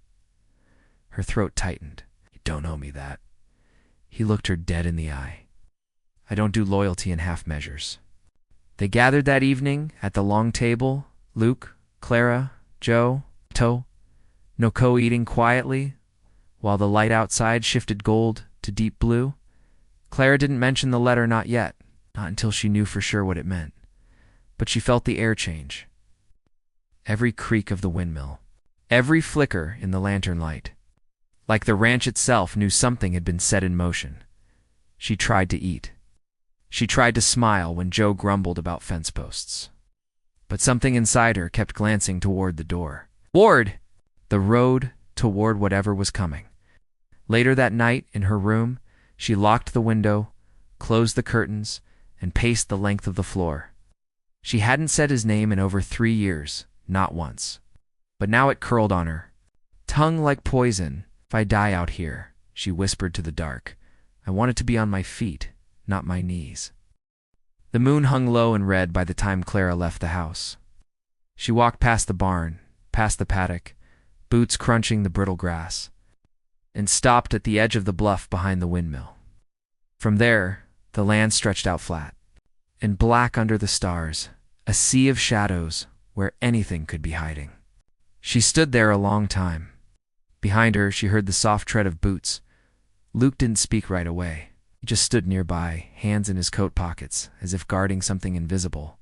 Her throat tightened. "You don't owe me that." He looked her dead in the eye. "I don't do loyalty in half measures." They gathered that evening at the long table, Luke, Clara, Joe, Nakoa eating quietly, while the light outside shifted gold to deep blue. Clara didn't mention the letter, not yet, not until she knew for sure what it meant. But she felt the air change. Every creak of the windmill, every flicker in the lantern light. Like the ranch itself knew something had been set in motion. She tried to eat. She tried to smile when Joe grumbled about fence posts. But something inside her kept glancing toward the door. Toward the road, toward whatever was coming. Later that night, in her room, she locked the window, closed the curtains, and paced the length of the floor. She hadn't said his name in over 3 years, not once. But now it curled on her. "Tongue like poison. If I die out here," she whispered to the dark, "I want it to be on my feet, not my knees." The moon hung low and red by the time Clara left the house. She walked past the barn, past the paddock, boots crunching the brittle grass, and stopped at the edge of the bluff behind the windmill. From there, the land stretched out flat. And black under the stars, a sea of shadows where anything could be hiding. She stood there a long time. Behind her, she heard the soft tread of boots. Luke didn't speak right away. He just stood nearby, hands in his coat pockets, as if guarding something invisible.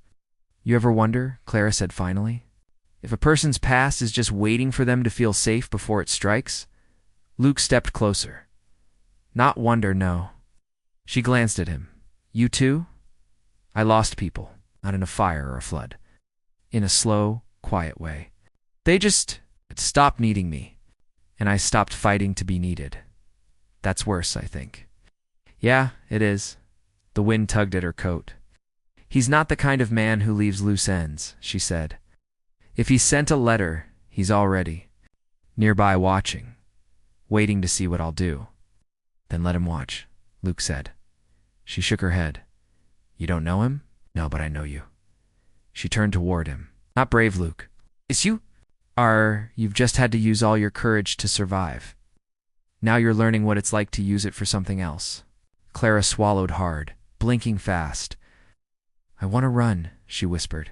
"You ever wonder," Clara said finally, "if a person's past is just waiting for them to feel safe before it strikes?" Luke stepped closer. "Not wonder, no." She glanced at him. "You too?" "I lost people, not in a fire or a flood. In a slow, quiet way. They just stopped needing me, and I stopped fighting to be needed. That's worse, I think. Yeah, it is. The wind tugged at her coat. He's not the kind of man who leaves loose ends, she said. If he sent a letter, he's already nearby watching, waiting to see what I'll do. Then let him watch, Luke said. She shook her head. You don't know him? No, but I know you. She turned toward him. Not brave, Luke. Is you? You've just had to use all your courage to survive. Now you're learning what it's like to use it for something else. Clara swallowed hard, blinking fast. I want to run, she whispered.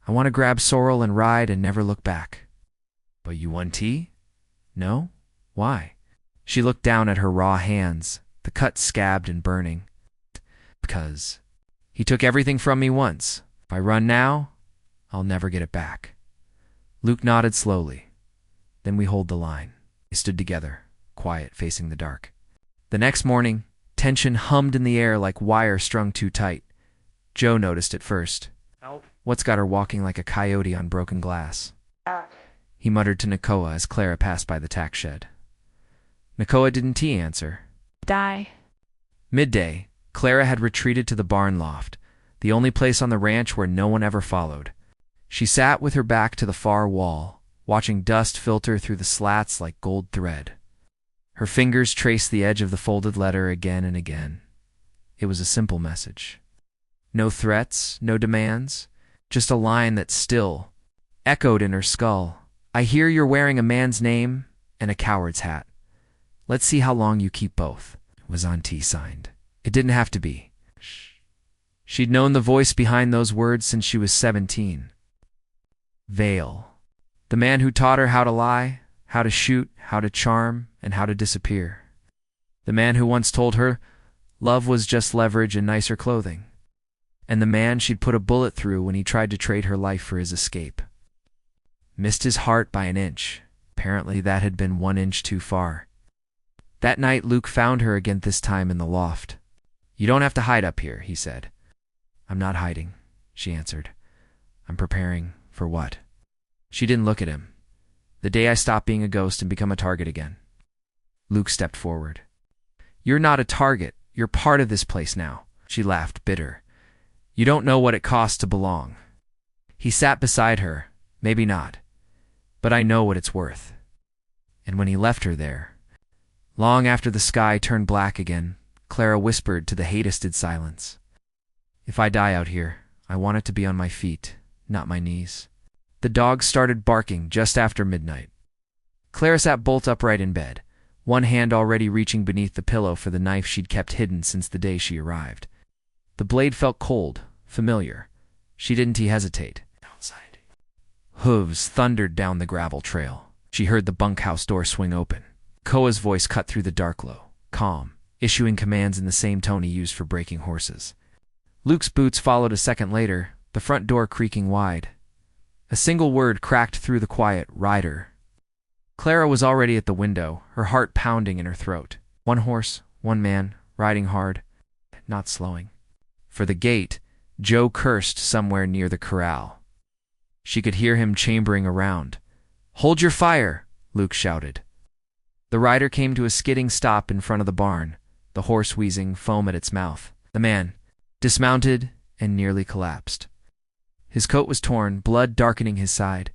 I want to grab Sorrel and ride and never look back. But you want tea? No? Why? She looked down at her raw hands, the cut scabbed and burning. Because he took everything from me once. If I run now, I'll never get it back. Luke nodded slowly. Then we hold the line. They stood together, quiet, facing the dark. The next morning, tension hummed in the air like wire strung too tight. Joe noticed it first. What's got her walking like a coyote on broken glass? He muttered to Nakoa as Clara passed by the tack shed. Nakoa didn't answer. Die. Midday, Clara had retreated to the barn loft, the only place on the ranch where no one ever followed. She sat with her back to the far wall, watching dust filter through the slats like gold thread. Her fingers traced the edge of the folded letter again and again. It was a simple message. No threats, no demands, just a line that still echoed in her skull. I hear you're wearing a man's name and a coward's hat. Let's see how long you keep both. It was Auntie signed. It didn't have to be. She'd known the voice behind those words since she was 17. Vale. The man who taught her how to lie, how to shoot, how to charm, and how to disappear. The man who once told her love was just leverage and nicer clothing. And the man she'd put a bullet through when he tried to trade her life for his escape. Missed his heart by an inch. Apparently that had been 1 inch too far. That night Luke found her again, this time in the loft. You don't have to hide up here, he said. I'm not hiding, she answered. I'm preparing for what? She didn't look at him. The day I stop being a ghost and become a target again. Luke stepped forward. You're not a target. You're part of this place now. She laughed, bitter. You don't know what it costs to belong. He sat beside her. Maybe not. But I know what it's worth. And when he left her there, long after the sky turned black again, Clara whispered to the hated silence. If I die out here, I want it to be on my feet, not my knees. The dog started barking just after midnight. Clara sat bolt upright in bed, one hand already reaching beneath the pillow for the knife she'd kept hidden since the day she arrived. The blade felt cold, familiar. She didn't hesitate. Outside. Hooves thundered down the gravel trail. She heard the bunkhouse door swing open. Koa's voice cut through the dark low, calm, issuing commands in the same tone he used for breaking horses. Luke's boots followed a second later, the front door creaking wide. A single word cracked through the quiet, rider. Clara was already at the window, her heart pounding in her throat. One horse, one man, riding hard, not slowing. For the gate, Joe cursed somewhere near the corral. She could hear him chambering around. Hold your fire, Luke shouted. The rider came to a skidding stop in front of the barn, the horse wheezing, foam at its mouth. The man dismounted and nearly collapsed. His coat was torn, blood darkening his side.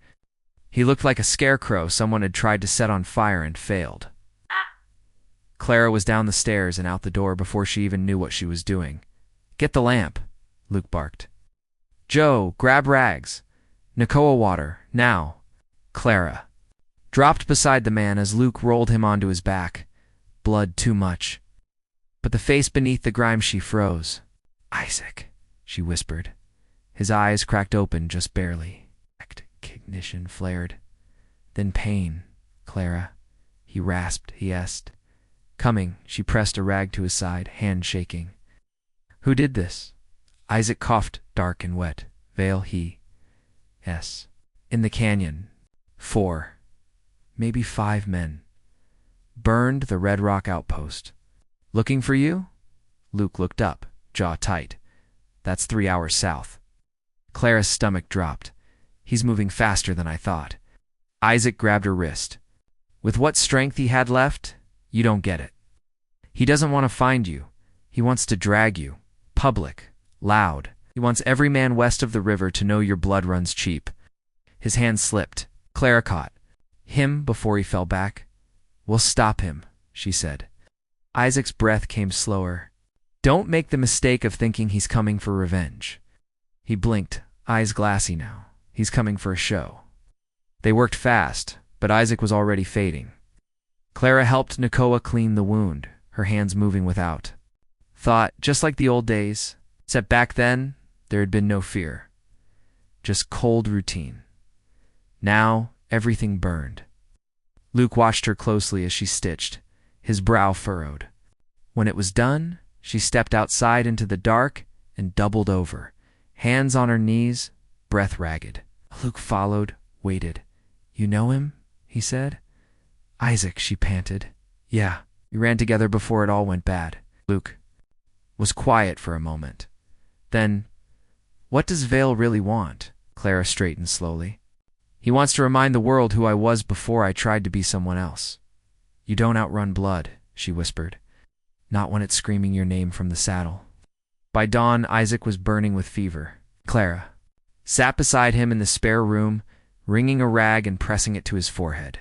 He looked like a scarecrow someone had tried to set on fire and failed. Clara was down the stairs and out the door before she even knew what she was doing. Get the lamp, Luke barked. Joe, grab rags. Nakoa water, now. Clara dropped beside the man as Luke rolled him onto his back. Blood too much. But the face beneath the grime she froze. Isaac, she whispered. His eyes cracked open just barely. Recognition flared. Then pain. Clara, he rasped, he asked. Coming, she pressed a rag to his side, hand shaking. Who did this? Isaac coughed, dark and wet. Vale, he. Yes. In the canyon. 4, maybe 5 men. Burned the Red Rock outpost. Looking for you? Luke looked up, jaw tight. That's 3 hours south. Clara's stomach dropped. He's moving faster than I thought. Isaac grabbed her wrist. With what strength he had left, you don't get it. He doesn't want to find you. He wants to drag you. Public. Loud. He wants every man west of the river to know your blood runs cheap. His hand slipped. Clara caught him before he fell back. We'll stop him, she said. Isaac's breath came slower. Don't make the mistake of thinking he's coming for revenge. He blinked, eyes glassy now. He's coming for a show. They worked fast, but Isaac was already fading. Clara helped Nakoa clean the wound, her hands moving without thought, just like the old days, except back then there had been no fear. Just cold routine. Now everything burned. Luke watched her closely as she stitched, his brow furrowed. When it was done, she stepped outside into the dark and doubled over, hands on her knees, breath ragged. Luke followed, waited. You know him? He said. Isaac, she panted. Yeah, we ran together before it all went bad. Luke was quiet for a moment. Then, what does Vale really want? Clara straightened slowly. He wants to remind the world who I was before I tried to be someone else. You don't outrun blood, she whispered. Not when it's screaming your name from the saddle. By dawn, Isaac was burning with fever. Clara sat beside him in the spare room, wringing a rag and pressing it to his forehead.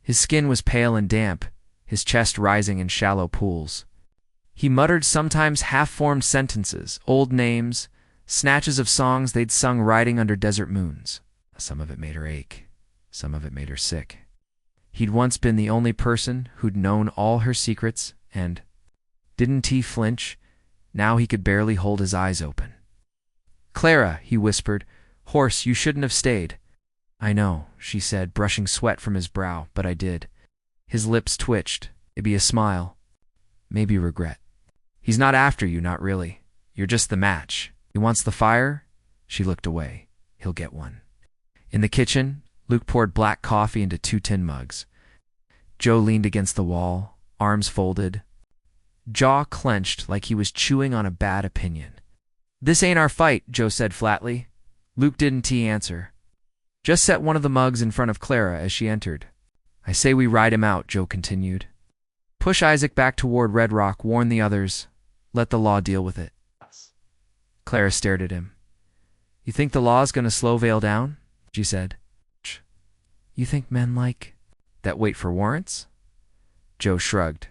His skin was pale and damp, his chest rising in shallow pools. He muttered sometimes half-formed sentences, old names, snatches of songs they'd sung riding under desert moons. Some of it made her ache. Some of it made her sick. He'd once been the only person who'd known all her secrets, and didn't he flinch? Now he could barely hold his eyes open. Clara, he whispered, Horse, you shouldn't have stayed. I know, she said, brushing sweat from his brow, but I did. His lips twitched. It'd be a smile. Maybe regret. He's not after you, not really. You're just the match. He wants the fire? She looked away. He'll get one. In the kitchen, Luke poured black coffee into 2 tin mugs. Joe leaned against the wall, arms folded, jaw clenched like he was chewing on a bad opinion. This ain't our fight, Joe said flatly. Luke didn't answer. Just set one of the mugs in front of Clara as she entered. I say we ride him out, Joe continued. Push Isaac back toward Red Rock, warn the others. Let the law deal with it. Clara stared at him. You think the law's going to slow Vale down? She said. You think men like that wait for warrants? Joe shrugged.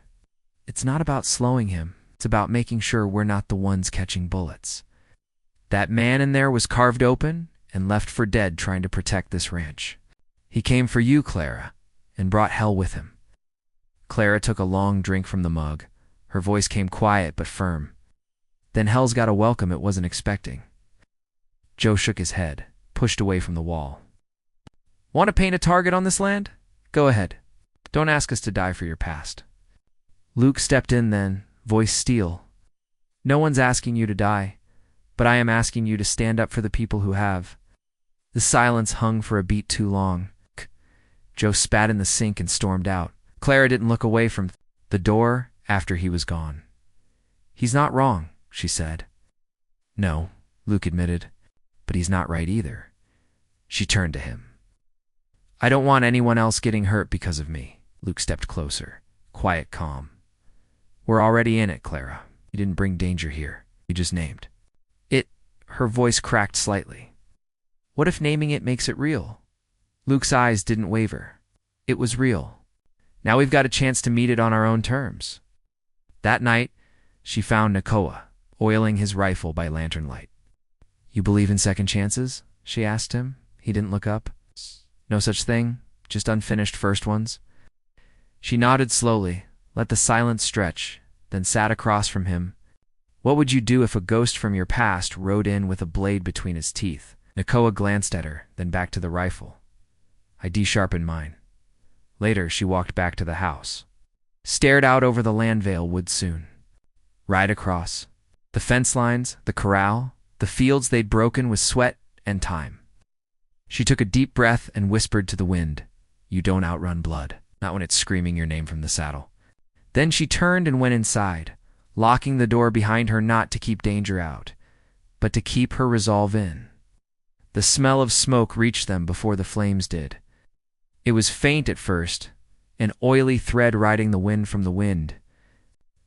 It's not about slowing him. It's about making sure we're not the ones catching bullets. That man in there was carved open and left for dead trying to protect this ranch. He came for you, Clara, and brought hell with him. Clara took a long drink from the mug. Her voice came quiet but firm. Then hell's got a welcome it wasn't expecting. Joe shook his head, pushed away from the wall. Want to paint a target on this land? Go ahead. Don't ask us to die for your past. Luke stepped in then, voice steel. No one's asking you to die, but I am asking you to stand up for the people who have. The silence hung for a beat too long. Joe spat in the sink and stormed out. Clara didn't look away from the door after he was gone. He's not wrong, she said. No, Luke admitted, but he's not right either. She turned to him. I don't want anyone else getting hurt because of me. Luke stepped closer, quiet, calm. We're already in it, Clara. You didn't bring danger here. You just named it. Her voice cracked slightly. What if naming it makes it real? Luke's eyes didn't waver. It was real. Now we've got a chance to meet it on our own terms. That night, she found Nakoa, oiling his rifle by lantern light. You believe in second chances? She asked him. He didn't look up. No such thing, just unfinished first ones. She nodded slowly, let the silence stretch, then sat across from him. What would you do if a ghost from your past rode in with a blade between his teeth? Nakoa glanced at her, then back to the rifle. I de-sharpened mine. Later, she walked back to the house. Stared out over the land Vale would soon. Ride across. The fence lines, the corral, the fields they'd broken with sweat and time. She took a deep breath and whispered to the wind, You don't outrun blood, not when it's screaming your name from the saddle. Then she turned and went inside, locking the door behind her not to keep danger out, but to keep her resolve in. The smell of smoke reached them before the flames did. It was faint at first, an oily thread riding the wind from the wind.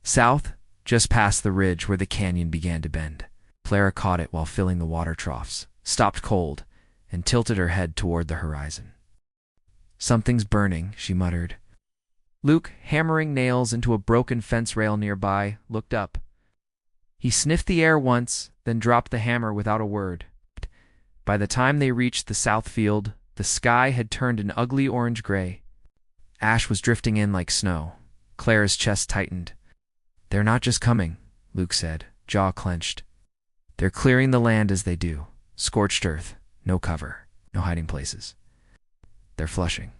South, just past the ridge where the canyon began to bend. Clara caught it while filling the water troughs, stopped cold, and tilted her head toward the horizon. "Something's burning," she muttered. Luke, hammering nails into a broken fence rail nearby, looked up. He sniffed the air once, then dropped the hammer without a word. By the time they reached the south field, the sky had turned an ugly orange-gray. Ash was drifting in like snow. Clara's chest tightened. "They're not just coming," Luke said, jaw clenched. "They're clearing the land as they do. Scorched earth, no cover, no hiding places. They're flushing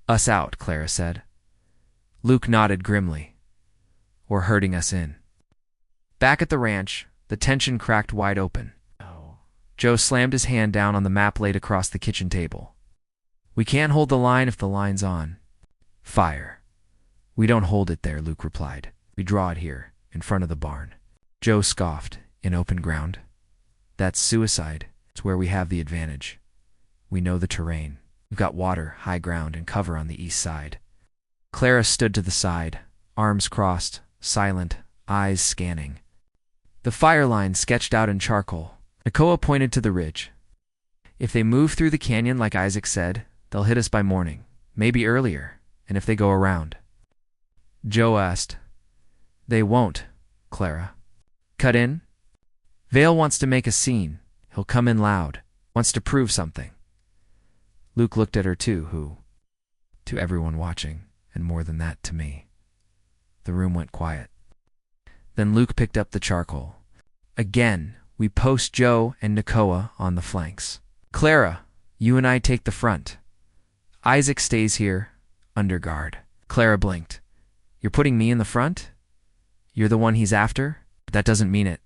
us out," Clara said. Luke nodded grimly. "Or herding us in." Back at the ranch, the tension cracked wide open. Joe slammed his hand down on the map laid across the kitchen table. "We can't hold the line if the line's on. Fire." "We don't hold it there," Luke replied. "We draw it here, in front of the barn." Joe scoffed. "In open ground? That's suicide. It's where we have the advantage. We know the terrain. We've got water, high ground, and cover on the east side." Clara stood to the side, arms crossed, silent, eyes scanning. The fire line sketched out in charcoal. Nakoa pointed to the ridge. "If they move through the canyon like Isaac said, they'll hit us by morning, maybe earlier, and if they go around." Joe asked. "They won't, Clara." "Cut in?" "Vale wants to make a scene. He'll come in loud. Wants to prove something." Luke looked at her too, to everyone watching, and more than that, to me. The room went quiet. Then Luke picked up the charcoal. "Again, we post Joe and Nakoa on the flanks. Clara, you and I take the front. Isaac stays here, under guard." Clara blinked. "You're putting me in the front? You're the one he's after? But that doesn't mean it."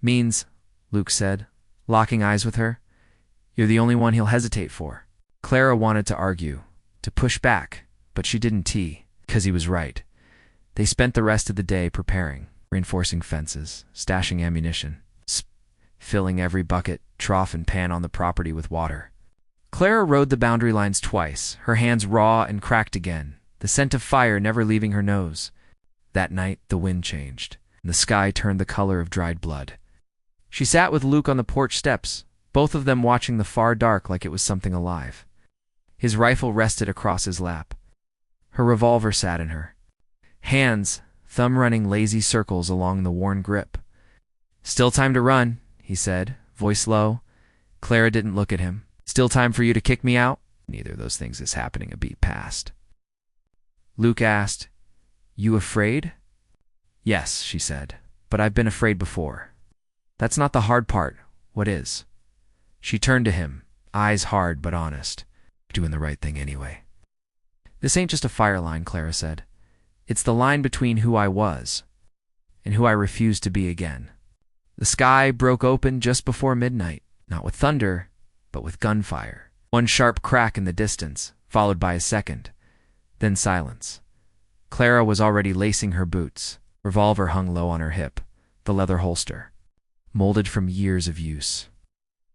"Means," Luke said, locking eyes with her, "you're the only one he'll hesitate for." Clara wanted to argue, to push back, but she didn't, because he was right. They spent the rest of the day preparing, reinforcing fences, stashing ammunition, filling every bucket, trough, and pan on the property with water. Clara rode the boundary lines twice, her hands raw and cracked again, the scent of fire never leaving her nose. That night, the wind changed, and the sky turned the color of dried blood. She sat with Luke on the porch steps, both of them watching the far dark like it was something alive. His rifle rested across his lap. Her revolver sat in her hands, thumb running lazy circles along the worn grip. "Still time to run," he said, voice low. Clara didn't look at him. "Still time for you to kick me out?" "Neither of those things is happening a beat past." Luke asked, "You afraid?" "Yes," she said, "but I've been afraid before." "That's not the hard part. What is?" She turned to him, eyes hard but honest. "Doing the right thing anyway." "This ain't just a fire line," Clara said. "It's the line between who I was and who I refuse to be again." The sky broke open just before midnight, not with thunder, but with gunfire. One sharp crack in the distance, followed by a second, then silence. Clara was already lacing her boots. Revolver hung low on her hip, the leather holster, molded from years of use.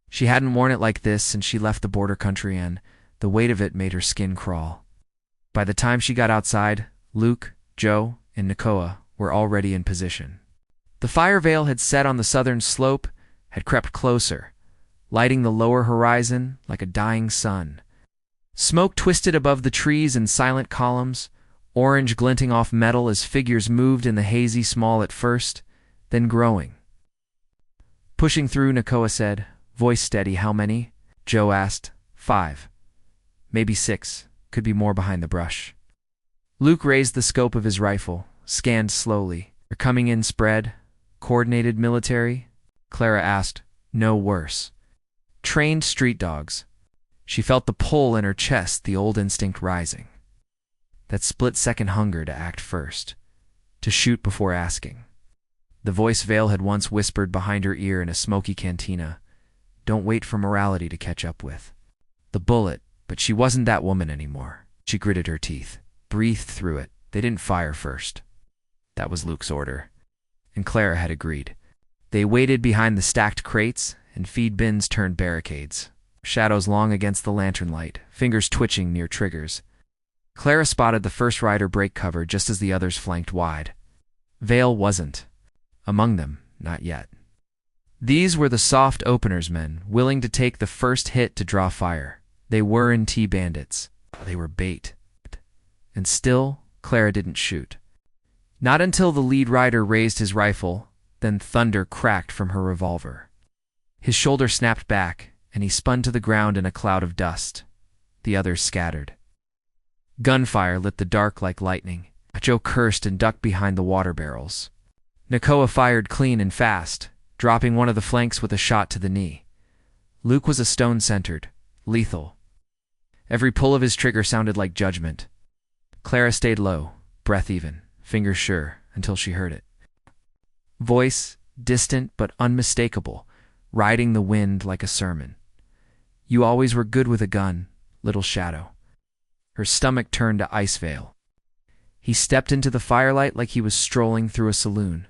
She hadn't worn it like this since she left the border country, and the weight of it made her skin crawl. By the time she got outside, Luke, Joe, and Nakoa were already in position. The fire veil had set on the southern slope, had crept closer, lighting the lower horizon like a dying sun. Smoke twisted above the trees in silent columns, orange glinting off metal as figures moved in the hazy small at first, then growing. Pushing through, Nakoa said, voice steady. "How many?" Joe asked. 5. Maybe 6. Could be more behind the brush. Luke raised the scope of his rifle, scanned slowly. "They're coming in spread? Coordinated military?" Clara asked. "No, worse. Trained street dogs." She felt the pull in her chest, the old instinct rising. That split-second hunger to act first, to shoot before asking. The voice Vale had once whispered behind her ear in a smoky cantina, "Don't wait for morality to catch up with." The bullet, but she wasn't that woman anymore. She gritted her teeth, breathed through it. They didn't fire first. That was Luke's order, and Clara had agreed. They waited behind the stacked crates, and feed bins turned barricades, shadows long against the lantern light, fingers twitching near triggers. Clara spotted the first rider break cover just as the others flanked wide. Vale wasn't among them, not yet. These were the soft openers men, willing to take the first hit to draw fire. They weren't bandits. They were bait. And still, Clara didn't shoot. Not until the lead rider raised his rifle, then thunder cracked from her revolver. His shoulder snapped back, and he spun to the ground in a cloud of dust. The others scattered. Gunfire lit the dark like lightning. Joe cursed and ducked behind the water barrels. Nakoa fired clean and fast, dropping one of the flanks with a shot to the knee. Luke was a stone-centered, lethal. Every pull of his trigger sounded like judgment. Clara stayed low, breath even, fingers sure, until she heard it. Voice, distant but unmistakable, riding the wind like a sermon. "You always were good with a gun, little shadow." Her stomach turned to ice veil. He stepped into the firelight like he was strolling through a saloon.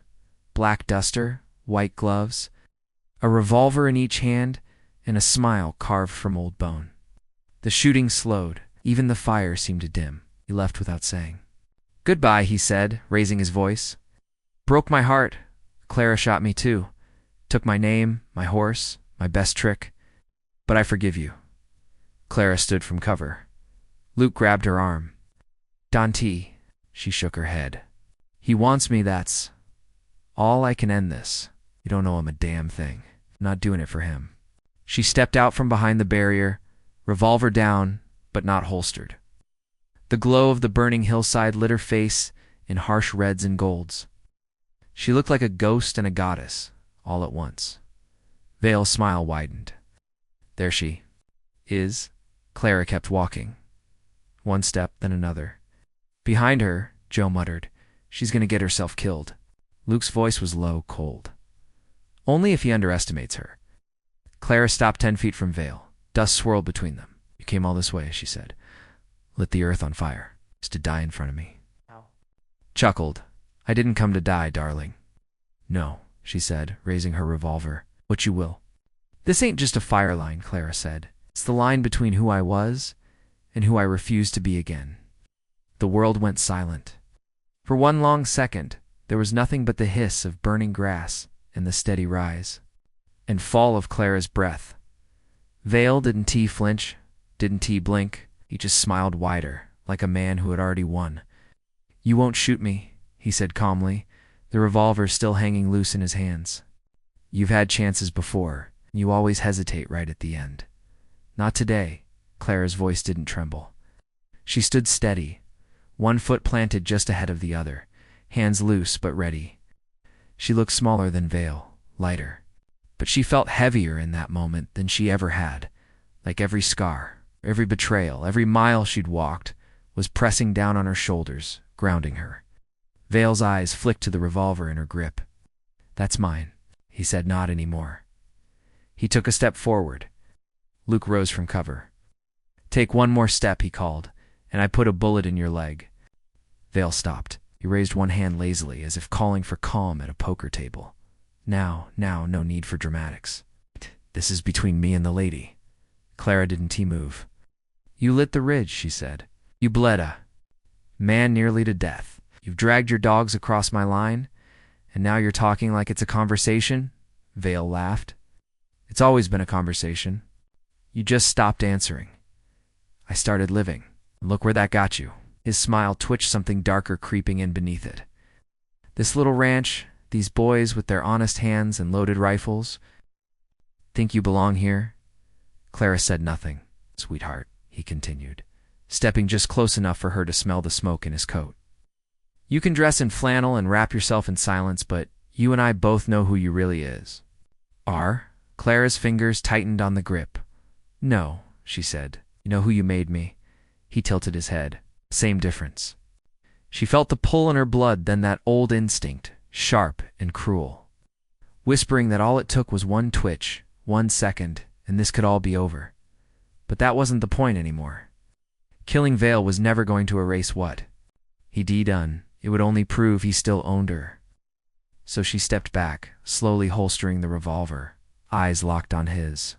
Black duster, white gloves, a revolver in each hand, and a smile carved from old bone. The shooting slowed. Even the fire seemed to dim. He left without saying. "Goodbye," he said, raising his voice. "Broke my heart. Clara shot me too. Took my name, my horse, my best trick. But I forgive you." Clara stood from cover. Luke grabbed her arm. "Dante," she shook her head. "He wants me, that's all. I can end this. You don't owe him a damn thing. I'm not doing it for him." She stepped out from behind the barrier, revolver down, but not holstered. The glow of the burning hillside lit her face in harsh reds and golds. She looked like a ghost and a goddess, all at once. Vale's smile widened. "There she is." Clara kept walking. One step, then another. Behind her, Joe muttered, "She's going to get herself killed." Luke's voice was low, cold. "Only if he underestimates her." Clara stopped 10 feet from Vale. Dust swirled between them. "You came all this way," she said. "Lit the earth on fire, just to die in front of me." Chuckled. "I didn't come to die, darling." "No," she said, raising her revolver. "What you will." "This ain't just a fire line," Clara said. "It's the line between who I was and who I refuse to be again." The world went silent. For one long second, there was nothing but the hiss of burning grass and the steady rise and fall of Clara's breath. Vale didn't flinch, didn't blink. He just smiled wider, like a man who had already won. "You won't shoot me," he said calmly, the revolver still hanging loose in his hands. "You've had chances before, and you always hesitate right at the end." "Not today." Clara's voice didn't tremble. She stood steady, one foot planted just ahead of the other, hands loose but ready. She looked smaller than Vale, lighter. But she felt heavier in that moment than she ever had, like every scar, every betrayal, every mile she'd walked was pressing down on her shoulders, grounding her. Vale's eyes flicked to the revolver in her grip. "That's mine," he said, "not anymore." He took a step forward. Luke rose from cover. "Take one more step," he called, "and I put a bullet in your leg." Vale stopped. He raised one hand lazily, as if calling for calm at a poker table. Now, no need for dramatics. "This is between me and the lady." Clara didn't move. "You lit the ridge," she said. "You bled a man nearly to death. You've dragged your dogs across my line, and now you're talking like it's a conversation?" Vale laughed. "It's always been a conversation. You just stopped answering. I started living. And look where that got you." His smile twitched, something darker creeping in beneath it. "This little ranch, these boys with their honest hands and loaded rifles. Think you belong here?" Clara said nothing. "Sweetheart," he continued, stepping just close enough for her to smell the smoke in his coat. "You can dress in flannel and wrap yourself in silence, but you and I both know who you really is." "Are?" Clara's fingers tightened on the grip. "No," she said. "You know who you made me." He tilted his head. "Same difference." She felt the pull in her blood, then that old instinct, sharp and cruel, whispering that all it took was one twitch, 1 second, and this could all be over. But that wasn't the point anymore. Killing Vale was never going to erase what he'd done. It would only prove he still owned her. So she stepped back, slowly holstering the revolver, eyes locked on his.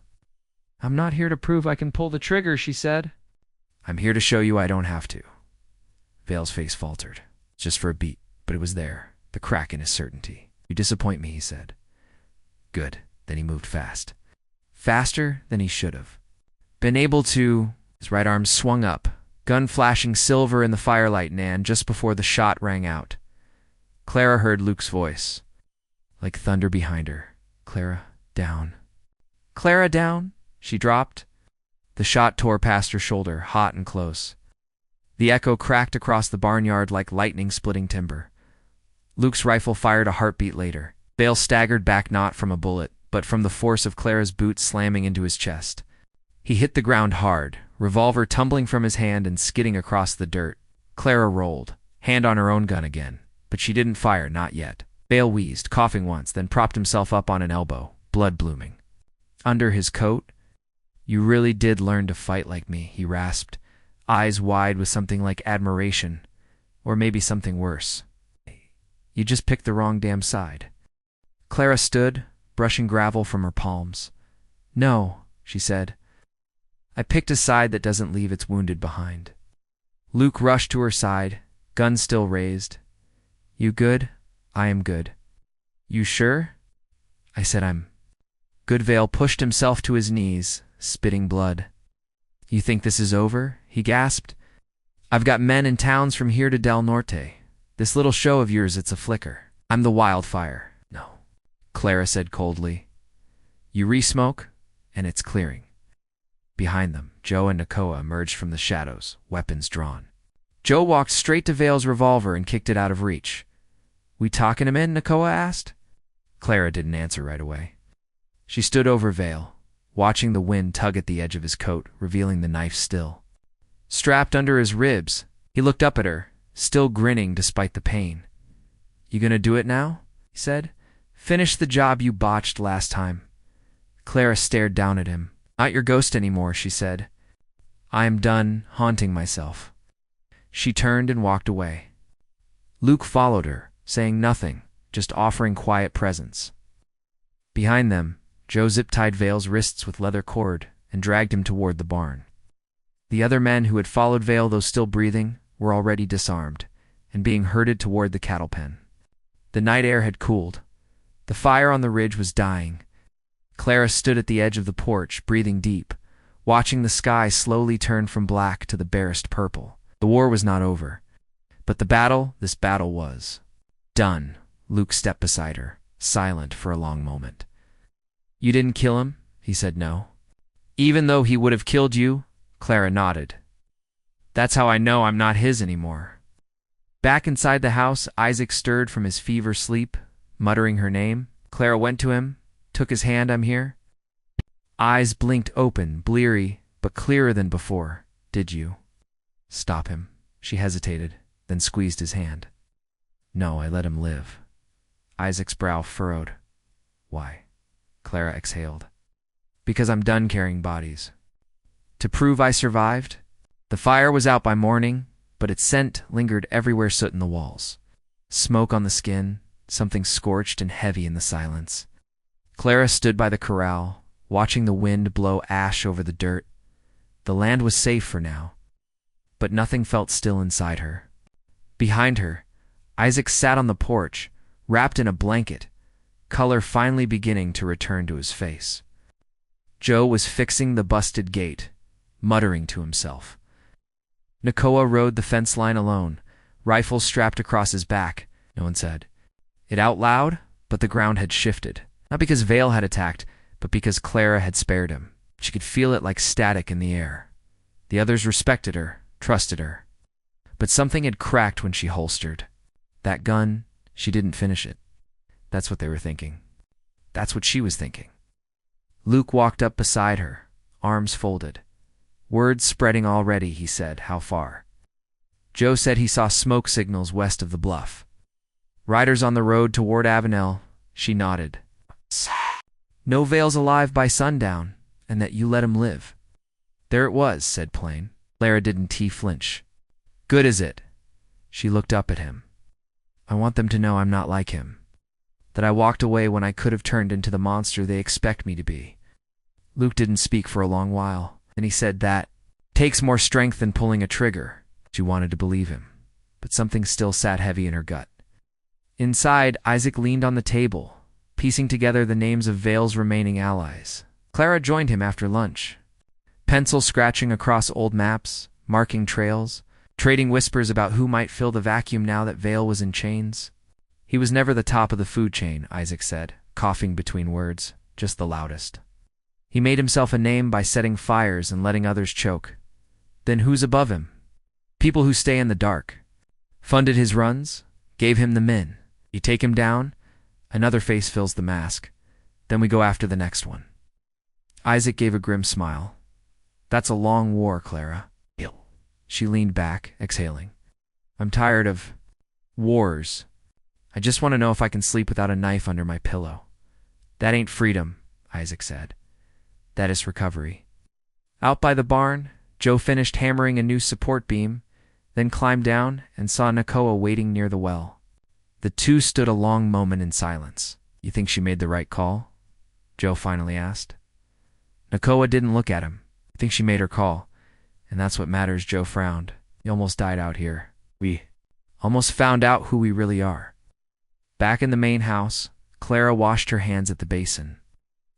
"I'm not here to prove I can pull the trigger," she said. "I'm here to show you I don't have to." Vale's face faltered, just for a beat, but it was there, the crack in his certainty. "You disappoint me," he said. "Good." Then he moved fast. Faster than he should have been able to. His right arm swung up, gun flashing silver in the firelight, and just before the shot rang out, Clara heard Luke's voice, like thunder behind her. "Clara, down." "Clara, down?" She dropped. The shot tore past her shoulder, hot and close. The echo cracked across the barnyard like lightning splitting timber. Luke's rifle fired a heartbeat later. Vale staggered back, not from a bullet, but from the force of Clara's boot slamming into his chest. He hit the ground hard, revolver tumbling from his hand and skidding across the dirt. Clara rolled, hand on her own gun again, but she didn't fire, not yet. Vale wheezed, coughing once, then propped himself up on an elbow, blood blooming under his coat. "You really did learn to fight like me," he rasped, eyes wide with something like admiration, or maybe something worse. "You just picked the wrong damn side." Clara stood, brushing gravel from her palms. "No," she said. "I picked a side that doesn't leave its wounded behind." Luke rushed to her side, gun still raised. "You good?" "I am good." "You sure?" "I said I'm good." Vale pushed himself to his knees, spitting blood. "You think this is over?" he gasped. "I've got men in towns from here to Del Norte. This little show of yours, it's a flicker. I'm the wildfire." "No," Clara said coldly. "You re-smoke, and it's clearing." Behind them, Joe and Nakoa emerged from the shadows, weapons drawn. Joe walked straight to Vale's revolver and kicked it out of reach. "We talking him in?" Nakoa asked. Clara didn't answer right away. She stood over Vale, watching the wind tug at the edge of his coat, revealing the knife still strapped under his ribs. He looked up at her, still grinning despite the pain. "You gonna do it now?" he said. "Finish the job you botched last time." Clara stared down at him. "Not your ghost anymore," she said. "I am done haunting myself." She turned and walked away. Luke followed her, saying nothing, just offering quiet presence. Behind them, Joe zip-tied Vale's wrists with leather cord and dragged him toward the barn. The other men who had followed Vale, though still breathing, were already disarmed and being herded toward the cattle pen. The night air had cooled. The fire on the ridge was dying. Clara stood at the edge of the porch, breathing deep, watching the sky slowly turn from black to the barest purple. The war was not over, but this battle was. "Done." Luke stepped beside her, silent for a long moment. "You didn't kill him?" He said no. "Even though he would have killed you?" Clara nodded. "That's how I know I'm not his anymore." Back inside the house, Isaac stirred from his fever sleep, muttering her name. Clara went to him, took his hand. "I'm here." Eyes blinked open, bleary, but clearer than before. "Did you stop him?" She hesitated, then squeezed his hand. "No, I let him live." Isaac's brow furrowed. "Why?" Clara exhaled. "Because I'm done carrying bodies. To prove I survived." The fire was out by morning, but its scent lingered everywhere, soot in the walls, smoke on the skin, something scorched and heavy in the silence. Clara stood by the corral, watching the wind blow ash over the dirt. The land was safe for now, but nothing felt still inside her. Behind her, Isaac sat on the porch, wrapped in a blanket, color finally beginning to return to his face. Joe was fixing the busted gate, muttering to himself. Nakoa rode the fence line alone, rifle strapped across his back. No one said it out loud, but the ground had shifted. Not because Vale had attacked, but because Clara had spared him. She could feel it like static in the air. The others respected her, trusted her. But something had cracked when she holstered. That gun, she didn't finish it. That's what they were thinking. That's what she was thinking. Luke walked up beside her, arms folded. "Word spreading already," he said. "How far?" Joe said he saw smoke signals west of the bluff. "Riders on the road toward Avenel." She nodded. "No Vale's alive by sundown, and that you let him live." "There it was," said Plain. Clara didn't flinch. "Good is it?" She looked up at him. "I want them to know I'm not like him. That I walked away when I could have turned into the monster they expect me to be." Luke didn't speak for a long while. Then he said that takes more strength than pulling a trigger. She wanted to believe him, but something still sat heavy in her gut. Inside, Isaac leaned on the table, piecing together the names of Vale's remaining allies. Clara joined him after lunch, pencil scratching across old maps, marking trails, trading whispers about who might fill the vacuum now that Vale was in chains. He was never the top of the food chain, Isaac said, coughing between words, just the loudest. He made himself a name by setting fires and letting others choke. Then who's above him? People who stay in the dark. Funded his runs, gave him the min. You take him down, another face fills the mask. Then we go after the next one. Isaac gave a grim smile. That's a long war, Clara. She leaned back, exhaling. I'm tired of wars. I just want to know if I can sleep without a knife under my pillow. That ain't freedom, Isaac said. That is recovery. Out by the barn, Joe finished hammering a new support beam, then climbed down and saw Nakoa waiting near the well. The two stood a long moment in silence. You think she made the right call? Joe finally asked. Nakoa didn't look at him. I think she made her call. And that's what matters, Joe frowned. You almost died out here. We almost found out who we really are. Back in the main house, Clara washed her hands at the basin.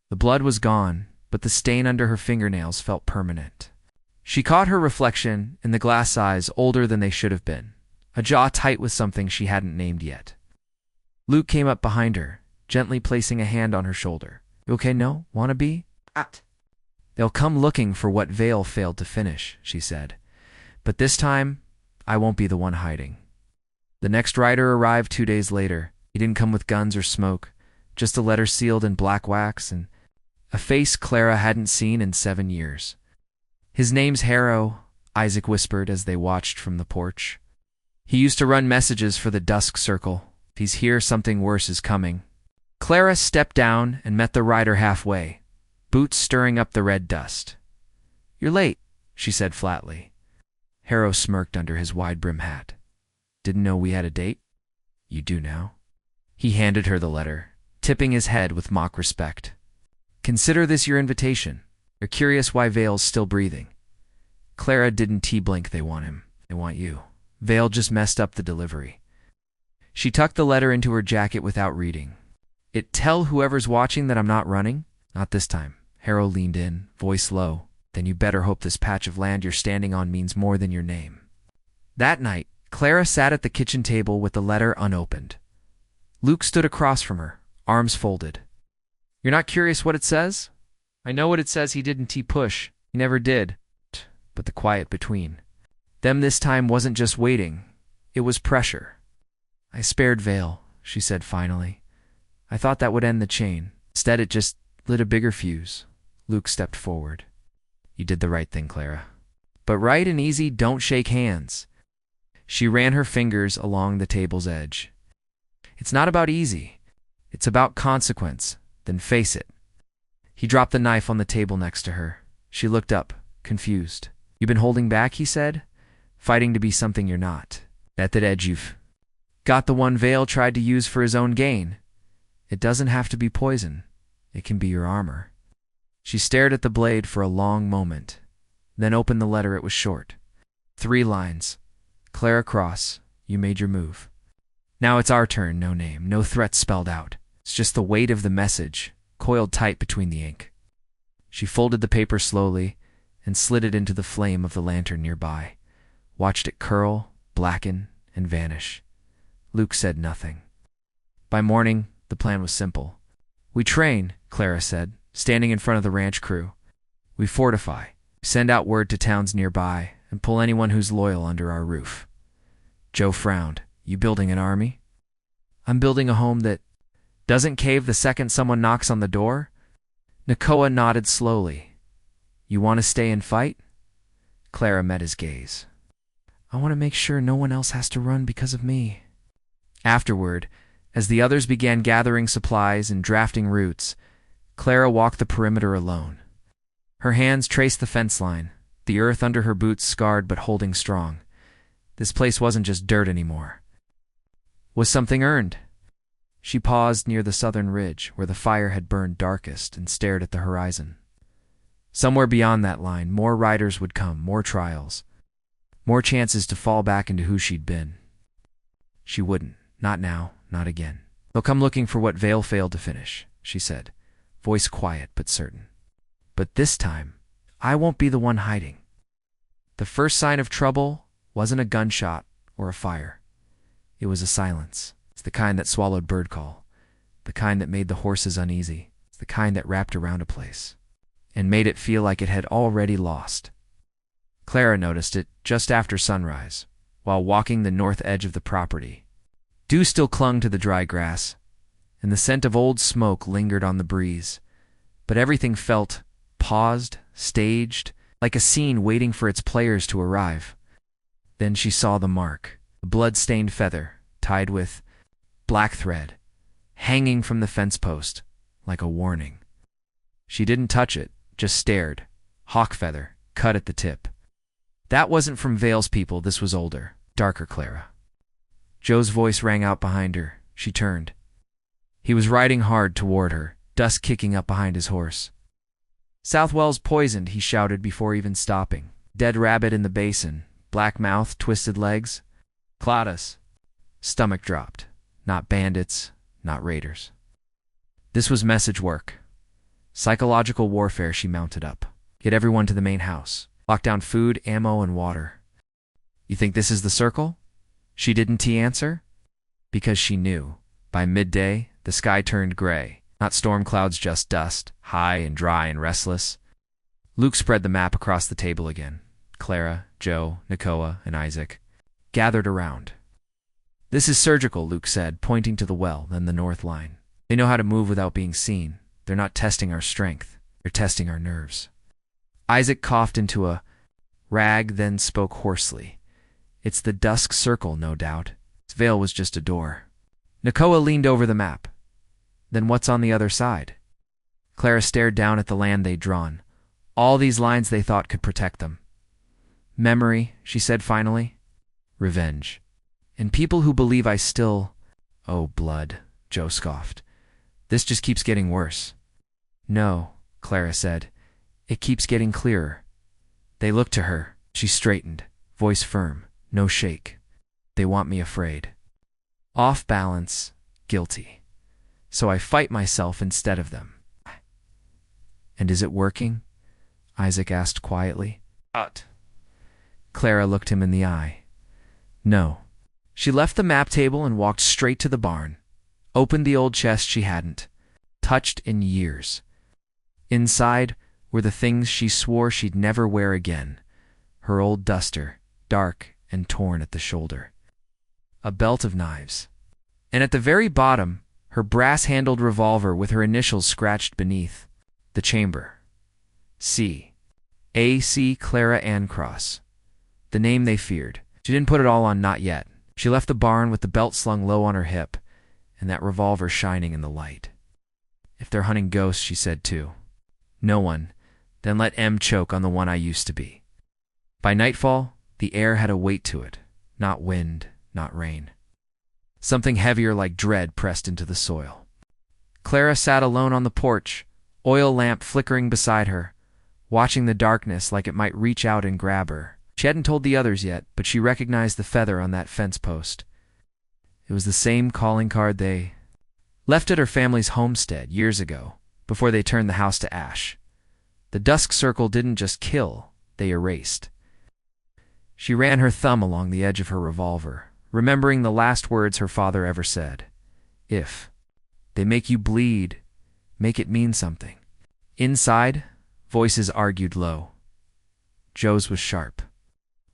The blood was gone, but the stain under her fingernails felt permanent. She caught her reflection in the glass eyes older than they should have been, a jaw tight with something she hadn't named yet. Luke came up behind her, gently placing a hand on her shoulder. You okay, no? Wanna be? They'll come looking for what Vale failed to finish, she said. But this time, I won't be the one hiding. The next rider arrived 2 days later. He didn't come with guns or smoke, just a letter sealed in black wax and a face Clara hadn't seen in 7 years. His name's Harrow, Isaac whispered as they watched from the porch. He used to run messages for the Dusk Circle. If he's here, something worse is coming. Clara stepped down and met the rider halfway, boots stirring up the red dust. You're late, she said flatly. Harrow smirked under his wide-brim hat. Didn't know we had a date? You do now. He handed her the letter, tipping his head with mock respect. Consider this your invitation. They're curious why Vale's still breathing. Clara didn't T-blink they want him. They want you. Vale just messed up the delivery. She tucked the letter into her jacket without reading. It tell whoever's watching that I'm not running? Not this time. Harrow leaned in, voice low. Then you better hope this patch of land you're standing on means more than your name. That night, Clara sat at the kitchen table with the letter unopened. Luke stood across from her, arms folded. You're not curious what it says? I know what it says. He didn't T-push. He never did. But the quiet between. Them this time wasn't just waiting. It was pressure. I spared Vale, she said finally. I thought that would end the chain. Instead, it just lit a bigger fuse. Luke stepped forward. You did the right thing, Clara. But right and easy don't shake hands. She ran her fingers along the table's edge. It's not about easy. It's about consequence. Then face it. He dropped the knife on the table next to her. She looked up, confused. You've been holding back, he said, fighting to be something you're not. At that edge you've got the one Vale tried to use for his own gain. It doesn't have to be poison. It can be your armor. She stared at the blade for a long moment, then opened the letter. It was short. 3 lines. Clara Cross, you made your move. Now it's our turn, no name, no threat spelled out. It's just the weight of the message, coiled tight between the ink. She folded the paper slowly and slid it into the flame of the lantern nearby, watched it curl, blacken, and vanish. Luke said nothing. By morning, the plan was simple. We train, Clara said, standing in front of the ranch crew. We fortify, send out word to towns nearby, and pull anyone who's loyal under our roof. Joe frowned. You building an army? I'm building a home that doesn't cave the second someone knocks on the door. Nakoa nodded slowly. You want to stay and fight? Clara met his gaze. I want to make sure no one else has to run because of me. Afterward, as the others began gathering supplies and drafting routes, Clara walked the perimeter alone. Her hands traced the fence line, the earth under her boots scarred but holding strong. This place wasn't just dirt anymore. Was something earned? She paused near the southern ridge, where the fire had burned darkest, and stared at the horizon. Somewhere beyond that line, more riders would come, more trials, more chances to fall back into who she'd been. She wouldn't. Not now, not again. They'll come looking for what Vale failed to finish, she said, voice quiet but certain. But this time, I won't be the one hiding. The first sign of trouble wasn't a gunshot or a fire. It was a silence. It's the kind that swallowed bird call, the kind that made the horses uneasy, it's the kind that wrapped around a place and made it feel like it had already lost. Clara noticed it just after sunrise, while walking the north edge of the property. Dew still clung to the dry grass, and the scent of old smoke lingered on the breeze, but everything felt paused, staged, like a scene waiting for its players to arrive. Then she saw the mark, a blood-stained feather tied with black thread, hanging from the fence post like a warning. She didn't touch it, just stared. Hawk feather, cut at the tip. That wasn't from Vale's people, this was older, darker Clara. Joe's voice rang out behind her. She turned. He was riding hard toward her, dust kicking up behind his horse. "Southwell's poisoned," he shouted before even stopping. "Dead rabbit in the basin, black mouth, twisted legs. Cladas." Stomach dropped. Not bandits, not raiders. This was message work. Psychological warfare she mounted up. Get everyone to the main house. Lock down food, ammo, and water. "You think this is the circle?" She didn't answer, because she knew. By midday, the sky turned gray. Not storm clouds, just dust, high and dry and restless. Luke spread the map across the table again. Clara, Joe, Nakoa, and Isaac gathered around. "This is surgical," Luke said, pointing to the well, then the north line. "They know how to move without being seen. They're not testing our strength. They're testing our nerves." Isaac coughed into a rag, then spoke hoarsely. "It's the dusk circle, no doubt. Its veil was just a door." Nakoa leaned over the map. "Then what's on the other side?" Clara stared down at the land they'd drawn. All these lines they thought could protect them. "Memory," she said finally. "Revenge. And people who believe I still—" "Oh, blood," Joe scoffed. "This just keeps getting worse." "No," Clara said. "It keeps getting clearer." They looked to her. She straightened, voice firm, no shake. "They want me afraid. Off balance, guilty. So I fight myself instead of them." "And is it working?" Isaac asked quietly. Clara looked him in the eye. "No." She left the map table and walked straight to the barn, opened the old chest she hadn't touched in years. Inside were the things she swore she'd never wear again. Her old duster, dark and torn at the shoulder. A belt of knives. And at the very bottom, her brass-handled revolver with her initials scratched beneath. The chamber. C. A.C. Clara Ann Cross. The name they feared. She didn't put it all on, not yet. She left the barn with the belt slung low on her hip, and that revolver shining in the light. "If they're hunting ghosts," she said too. "No one. Then let M choke on the one I used to be." By nightfall, the air had a weight to it. Not wind, not rain. Something heavier like dread pressed into the soil. Clara sat alone on the porch, oil lamp flickering beside her, watching the darkness like it might reach out and grab her. She hadn't told the others yet, but she recognized the feather on that fence post. It was the same calling card they left at her family's homestead years ago, before they turned the house to ash. The dusk circle didn't just kill, they erased. She ran her thumb along the edge of her revolver, remembering the last words her father ever said. "If they make you bleed, make it mean something." Inside, voices argued low. Joe's was sharp.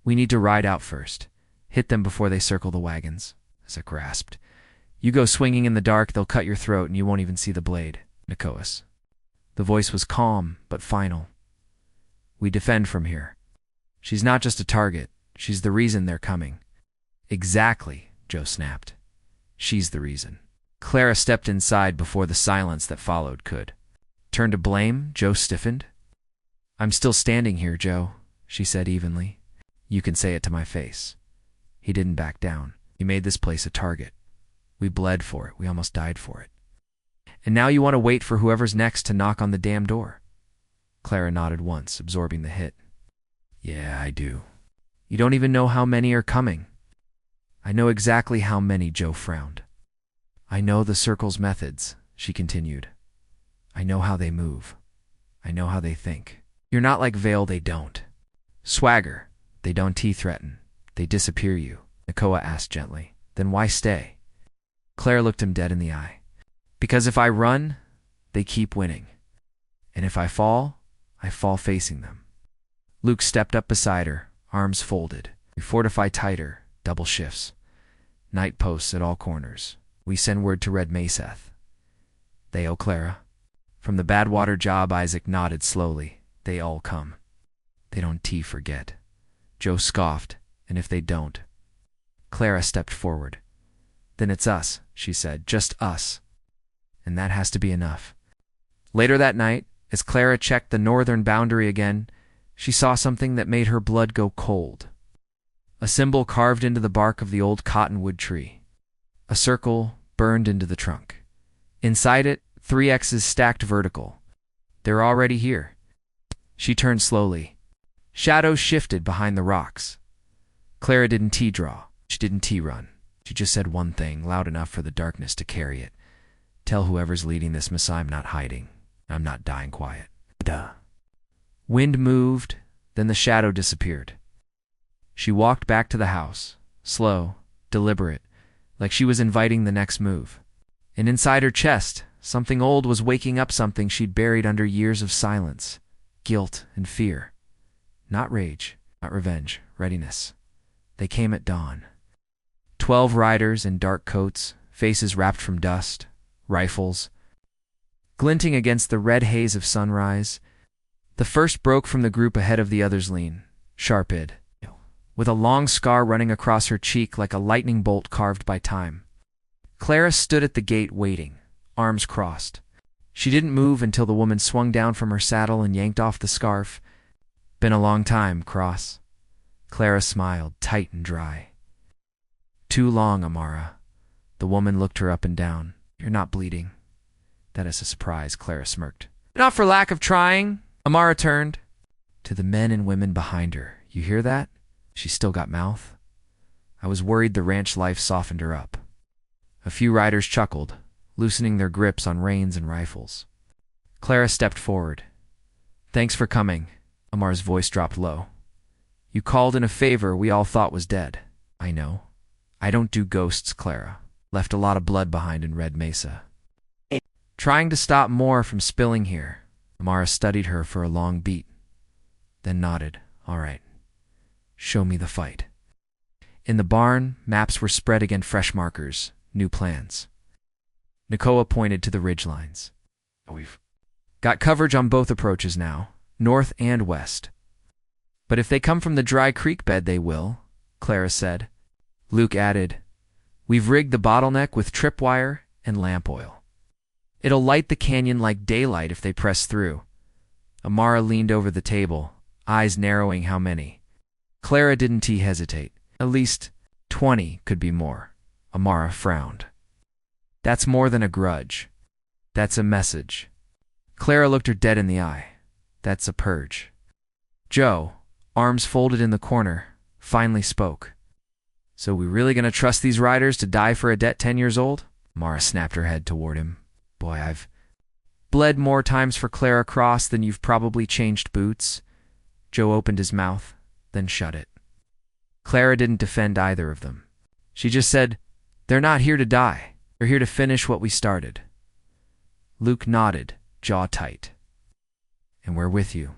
"We need to ride out first. Hit them before they circle the wagons," Isaac rasped. "You go swinging in the dark, they'll cut your throat and you won't even see the blade." Nakoas. The voice was calm, but final. "We defend from here. She's not just a target. She's the reason they're coming." "Exactly," Joe snapped. "She's the reason." Clara stepped inside before the silence that followed could. Turn to blame, Joe stiffened. "I'm still standing here, Joe," she said evenly. "You can say it to my face." He didn't back down. "He made this place a target. We bled for it. We almost died for it. And now you want to wait for whoever's next to knock on the damn door." Clara nodded once, absorbing the hit. "Yeah, I do." "You don't even know how many are coming." "I know exactly how many," Joe frowned. I know the circle's methods, she continued. I know how they move. I know how they think. You're not like Vale, they don't. Swagger, they don't threaten. They disappear you, Nakoa asked gently. Then why stay? Claire looked him dead in the eye. Because if I run, they keep winning. And if I fall facing them. Luke stepped up beside her, arms folded. We fortify tighter, double shifts. Night posts at all corners. We send word to Red Meseth. They owe Clara. From the Badwater job, Isaac nodded slowly. They all come. They don't forget. Joe scoffed, and if they don't. Clara stepped forward. Then it's us, she said, just us. And that has to be enough. Later that night, as Clara checked the northern boundary again, she saw something that made her blood go cold. A symbol carved into the bark of the old cottonwood tree. A circle burned into the trunk. Inside it, 3 X's stacked vertical. They're already here. She turned slowly. Shadows shifted behind the rocks. Clara didn't draw. She didn't run. She just said one thing, loud enough for the darkness to carry it. Tell whoever's leading this messiah I'm not hiding. I'm not dying quiet. Duh. Wind moved, then the shadow disappeared. She walked back to the house, slow, deliberate, like she was inviting the next move. And inside her chest, something old was waking up, something she'd buried under years of silence, guilt and fear. Not rage, not revenge, readiness. They came at dawn. 12 riders in dark coats, faces wrapped from dust, rifles, glinting against the red haze of sunrise. The first broke from the group ahead of the others, lean, sharp-eyed, with a long scar running across her cheek like a lightning bolt carved by time. Clara stood at the gate waiting, arms crossed. She didn't move until the woman swung down from her saddle and yanked off the scarf. Been a long time, Cross. Clara smiled, tight and dry. Too long, Amara. The woman looked her up and down. You're not bleeding. That is a surprise, Clara smirked. Not for lack of trying. Amara turned to the men and women behind her. You hear that? She still got mouth. I was worried the ranch life softened her up. A few riders chuckled, loosening their grips on reins and rifles. Clara stepped forward. Thanks for coming. Amar's voice dropped low. You called in a favor we all thought was dead. I know. I don't do ghosts, Clara. Left a lot of blood behind in Red Mesa. Trying to stop more from spilling here. Amara studied her for a long beat, then nodded. All right. Show me the fight. In the barn, maps were spread against fresh markers, new plans. Nakoa pointed to the ridgelines. We've got coverage on both approaches now, north and west. But if they come from the dry creek bed, they will, Clara said. Luke added, we've rigged the bottleneck with tripwire and lamp oil. It'll light the canyon like daylight if they press through. Amara leaned over the table, eyes narrowing. How many? Clara didn't hesitate. At least 20 could be more. Amara frowned. That's more than a grudge. That's a message. Clara looked her dead in the eye. That's a purge. Joe, arms folded in the corner, finally spoke. So we really gonna trust these riders to die for a debt 10 years old? Amara snapped her head toward him. Boy, I've bled more times for Clara Cross than you've probably changed boots. Joe opened his mouth, then shut it. Clara didn't defend either of them. She just said, they're not here to die. They're here to finish what we started. Luke nodded, jaw tight. And we're with you.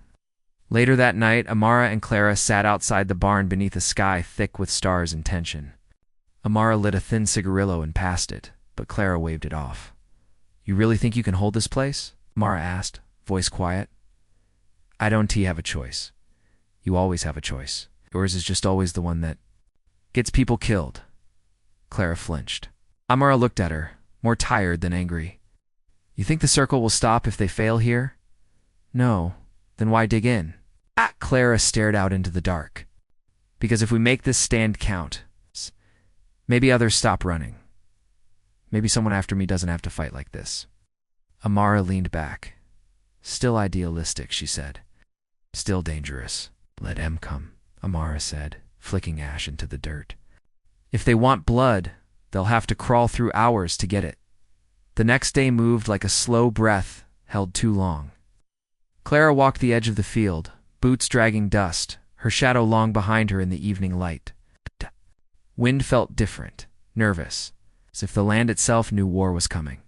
Later that night, Amara and Clara sat outside the barn beneath a sky thick with stars and tension. Amara lit a thin cigarillo and passed it, but Clara waved it off. You really think you can hold this place? Amara asked, voice quiet. I don't have a choice. You always have a choice. Yours is just always the one that gets people killed. Clara flinched. Amara looked at her, more tired than angry. You think the circle will stop if they fail here? No. Then why dig in? Clara stared out into the dark. Because if we make this stand count, maybe others stop running. Maybe someone after me doesn't have to fight like this. Amara leaned back. Still idealistic, she said. Still dangerous. Let M come, Amara said, flicking ash into the dirt. If they want blood, They'll have to crawl through hours to get it. The next day moved like a slow breath held too long. Clara walked the edge of the field, boots dragging dust, her shadow long behind her in the evening light. Wind felt different, nervous, as if the land itself knew war was coming.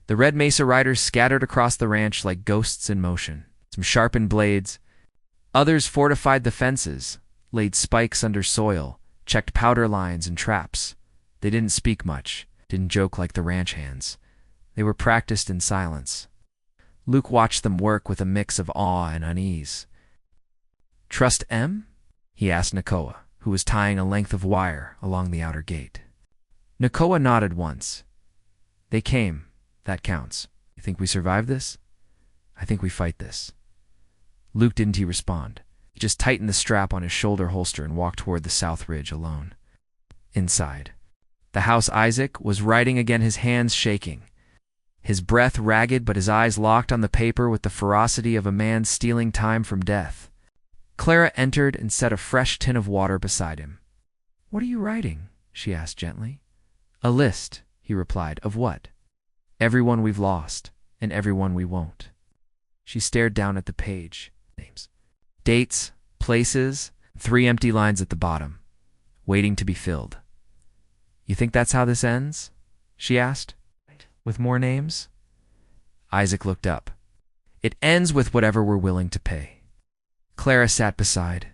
The Red Mesa riders scattered across the ranch like ghosts in motion. Some sharpened blades. Others fortified the fences, laid spikes under soil, checked powder lines and traps. They didn't speak much, didn't joke like the ranch hands. They were practiced in silence. Luke watched them work with a mix of awe and unease. "Trust M?" he asked Nakoa, who was tying a length of wire along the outer gate. Nakoa nodded once. "They came. That counts. You think we survive this? I think we fight this." Luke didn't respond. He just tightened the strap on his shoulder holster and walked toward the south ridge alone. Inside the house, Isaac was writing again, his hands shaking. His breath ragged, but his eyes locked on the paper with the ferocity of a man stealing time from death. Clara entered and set a fresh tin of water beside him. "What are you writing?" she asked gently. "A list," he replied. "Of what?" "Everyone we've lost, and everyone we won't." She stared down at the page. Names, dates, places, 3 empty lines at the bottom, waiting to be filled. "You think that's how this ends?" she asked. "With more names?" Isaac looked up. "It ends with whatever we're willing to pay." Clara sat beside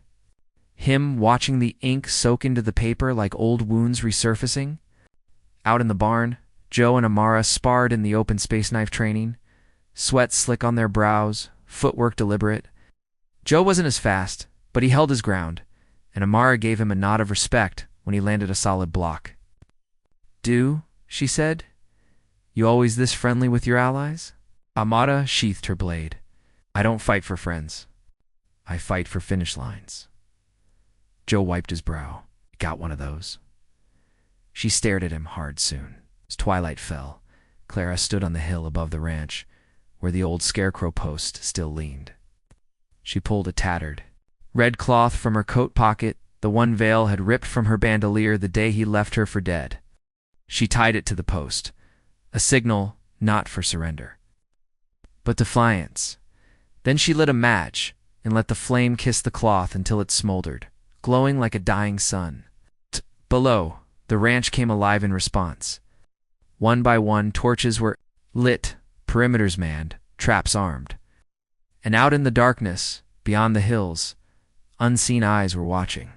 him, watching the ink soak into the paper like old wounds resurfacing. Out in the barn, Joe and Amara sparred in the open space knife training, sweat slick on their brows, footwork deliberate. Joe wasn't as fast, but he held his ground, and Amara gave him a nod of respect when he landed a solid block. "Do?" she said. "You always this friendly with your allies?" Amara sheathed her blade. "I don't fight for friends. I fight for finish lines." Joe wiped his brow. "Got one of those." She stared at him hard soon. As twilight fell, Clara stood on the hill above the ranch, where the old scarecrow post still leaned. She pulled a tattered red cloth from her coat pocket, the one veil had ripped from her bandolier the day he left her for dead. She tied it to the post, a signal not for surrender, but defiance. Then she lit a match and let the flame kiss the cloth until it smoldered, glowing like a dying sun. Below, the ranch came alive in response. One by one, torches were lit, perimeters manned, traps armed. And out in the darkness, beyond the hills, unseen eyes were watching.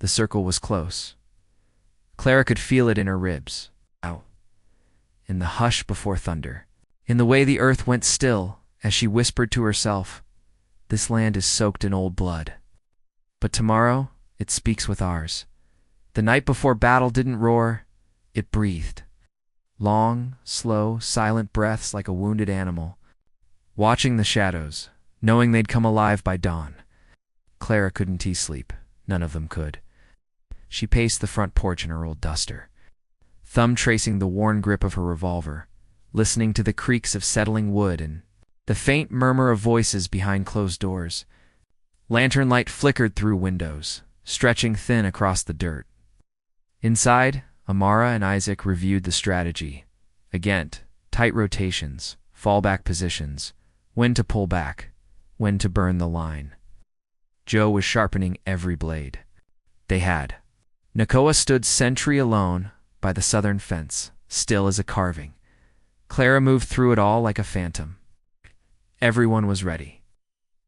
The circle was close. Clara could feel it in her ribs. Ow. In the hush before thunder, in the way the earth went still as she whispered to herself, "This land is soaked in old blood. But tomorrow, it speaks with ours." The night before battle didn't roar, it breathed. Long, slow, silent breaths like a wounded animal, watching the shadows, knowing they'd come alive by dawn. Clara couldn't sleep. None of them could. She paced the front porch in her old duster, thumb tracing the worn grip of her revolver, listening to the creaks of settling wood and the faint murmur of voices behind closed doors. Lantern light flickered through windows, stretching thin across the dirt. Inside, Amara and Isaac reviewed the strategy. Again, tight rotations, fallback positions, when to pull back, when to burn the line. Joe was sharpening every blade. They had. Nakoa stood sentry alone by the southern fence, still as a carving. Clara moved through it all like a phantom. Everyone was ready.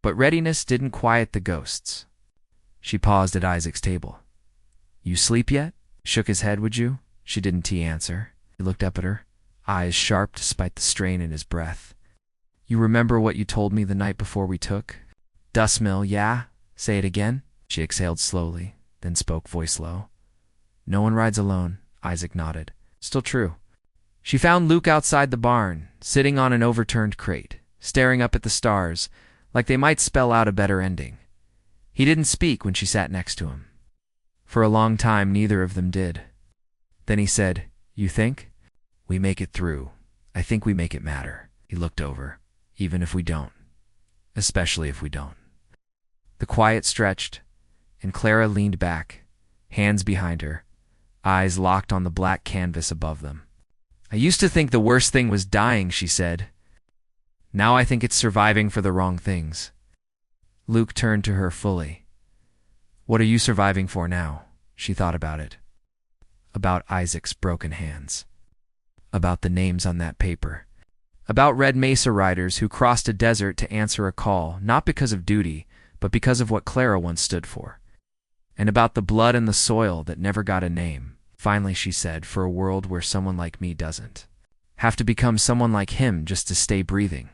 But readiness didn't quiet the ghosts. She paused at Isaac's table. "You sleep yet?" Shook his head. "Would you?" She didn't answer. He looked up at her, eyes sharp despite the strain in his breath. "You remember what you told me the night before we took?" "Dust mill, yeah? Say it again." She exhaled slowly, then spoke, voice low. "No one rides alone." Isaac nodded. "Still true." She found Luke outside the barn, sitting on an overturned crate, staring up at the stars, like they might spell out a better ending. He didn't speak when she sat next to him. For a long time, neither of them did. Then he said, "You think?" "We make it through. I think we make it matter." He looked over. "Even if we don't. Especially if we don't." The quiet stretched, and Clara leaned back, hands behind her, eyes locked on the black canvas above them. "I used to think the worst thing was dying," she said. "Now I think it's surviving for the wrong things." Luke turned to her fully. "What are you surviving for now?" She thought about it. About Isaac's broken hands. About the names on that paper. About Red Mesa riders who crossed a desert to answer a call, not because of duty, but because of what Clara once stood for. And about the blood and the soil that never got a name. Finally, she said, "For a world where someone like me doesn't have to become someone like him just to stay breathing."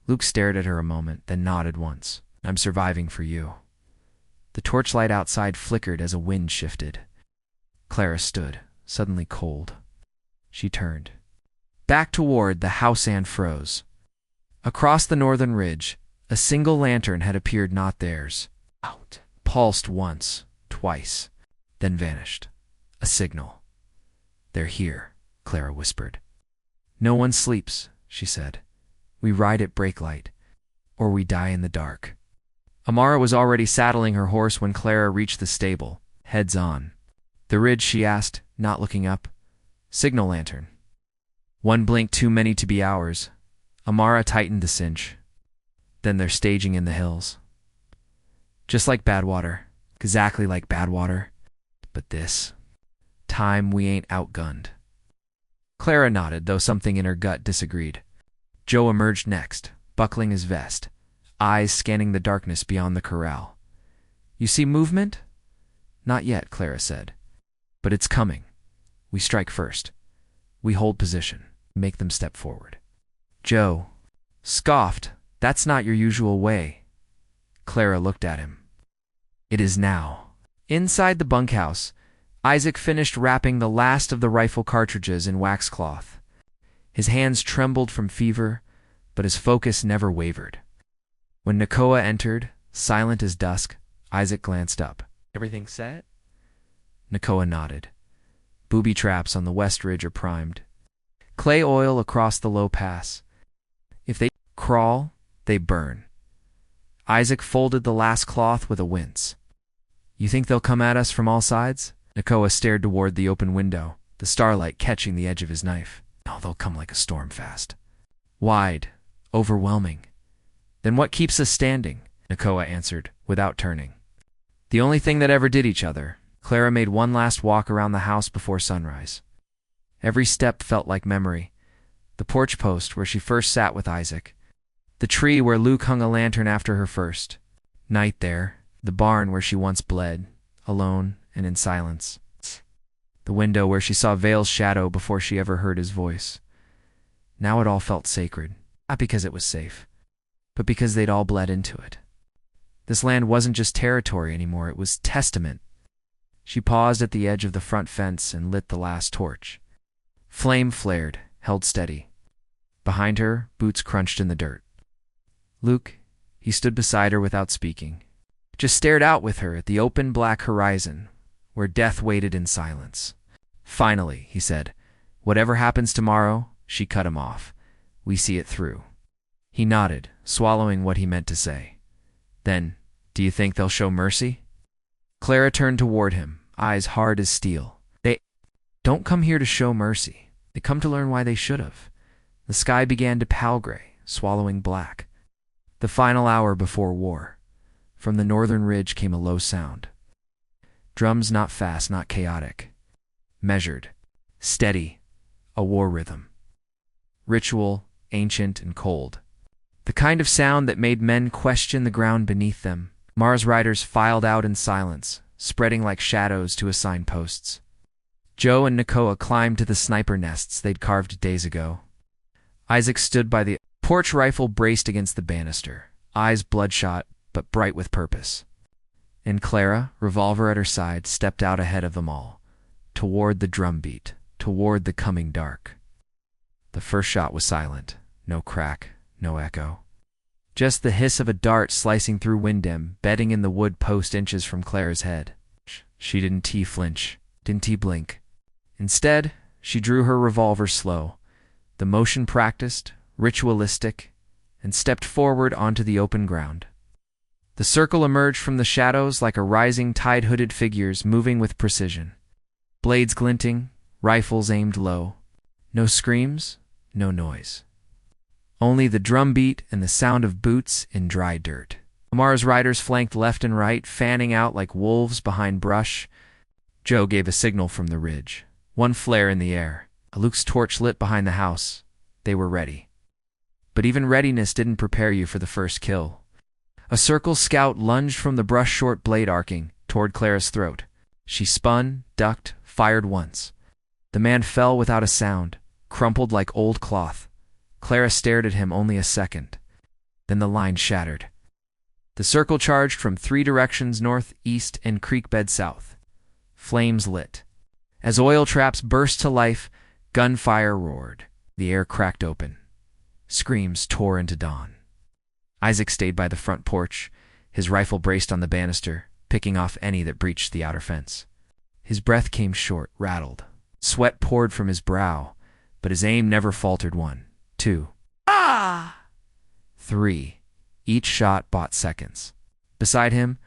Luke stared at her a moment, then nodded once. "I'm surviving for you." The torchlight outside flickered as a wind shifted. Clara stood, suddenly cold. She turned back toward the house and froze. Across the northern ridge, a single lantern had appeared, not theirs. Out. Pulsed once, twice, then vanished. A signal. "They're here," Clara whispered. "No one sleeps," she said. "We ride at break light, or we die in the dark." Amara was already saddling her horse when Clara reached the stable, heads on. "The ridge?" she asked, not looking up. "Signal lantern. One blink too many to be ours." Amara tightened the cinch. "Then they're staging in the hills. Just like Badwater. Exactly like Badwater. But this time we ain't outgunned." Clara nodded, though something in her gut disagreed. Joe emerged next, buckling his vest, eyes scanning the darkness beyond the corral. "You see movement?" "Not yet," Clara said. "But it's coming. We strike first. We hold position, make them step forward." Joe scoffed. "That's not your usual way." Clara looked at him. "It is now." Inside the bunkhouse, Isaac finished wrapping the last of the rifle cartridges in waxcloth. His hands trembled from fever, but his focus never wavered. When Nakoa entered, silent as dusk, Isaac glanced up. "Everything set?" Nakoa nodded. "Booby traps on the west ridge are primed. Clay oil across the low pass. If they crawl, they burn." Isaac folded the last cloth with a wince. "You think they'll come at us from all sides?" Nakoa stared toward the open window, the starlight catching the edge of his knife. "No, they'll come like a storm fast. Wide, overwhelming." "Then what keeps us standing?" Nakoa answered, without turning. "The only thing that ever did each other." Clara made one last walk around the house before sunrise. Every step felt like memory. The porch post where she first sat with Isaac. The tree where Luke hung a lantern after her first night there. The barn where she once bled, alone and in silence. The window where she saw Vale's shadow before she ever heard his voice. Now it all felt sacred, not because it was safe, but because they'd all bled into it. This land wasn't just territory anymore, it was testament. She paused at the edge of the front fence and lit the last torch. Flame flared, held steady. Behind her, boots crunched in the dirt. Luke, he stood beside her without speaking, just stared out with her at the open black horizon, where death waited in silence. "Finally," he said, "whatever happens tomorrow," she cut him off, "we see it through." He nodded, swallowing what he meant to say. "Then, do you think they'll show mercy?" Clara turned toward him, eyes hard as steel. "They don't come here to show mercy. They come to learn why they should have." The sky began to pale gray, swallowing black. The final hour before war. From the northern ridge came a low sound. Drums not fast, not chaotic. Measured, steady, a war rhythm. Ritual, ancient and cold. The kind of sound that made men question the ground beneath them. Mars riders filed out in silence, spreading like shadows to assign posts. Joe and Nakoa climbed to the sniper nests they'd carved days ago. Isaac stood by the porch, rifle braced against the banister, eyes bloodshot but bright with purpose. And Clara, revolver at her side, stepped out ahead of them all, toward the drumbeat, toward the coming dark. The first shot was silent, no crack, no echo. Just the hiss of a dart slicing through windem, bedding in the wood post inches from Clara's head. She didn't flinch, didn't blink. Instead, she drew her revolver slow, the motion practiced, ritualistic, and stepped forward onto the open ground. The circle emerged from the shadows like a rising tide, hooded figures moving with precision. Blades glinting, rifles aimed low. No screams, no noise. Only the drumbeat and the sound of boots in dry dirt. Amara's riders flanked left and right, fanning out like wolves behind brush. Joe gave a signal from the ridge. One flare in the air. Luke's torch lit behind the house. They were ready. But even readiness didn't prepare you for the first kill. A circle scout lunged from the brush, short blade arcing toward Clara's throat. She spun, ducked, fired once. The man fell without a sound, crumpled like old cloth. Clara stared at him only a second. Then the line shattered. The circle charged from 3 directions, north, east, and creek bed south. Flames lit. As oil traps burst to life, gunfire roared. The air cracked open. Screams tore into dawn. Isaac stayed by the front porch, his rifle braced on the banister, picking off any that breached the outer fence. His breath came short, rattled. Sweat poured from his brow, but his aim never faltered. 1, 2, 3. Each shot bought seconds. Beside him,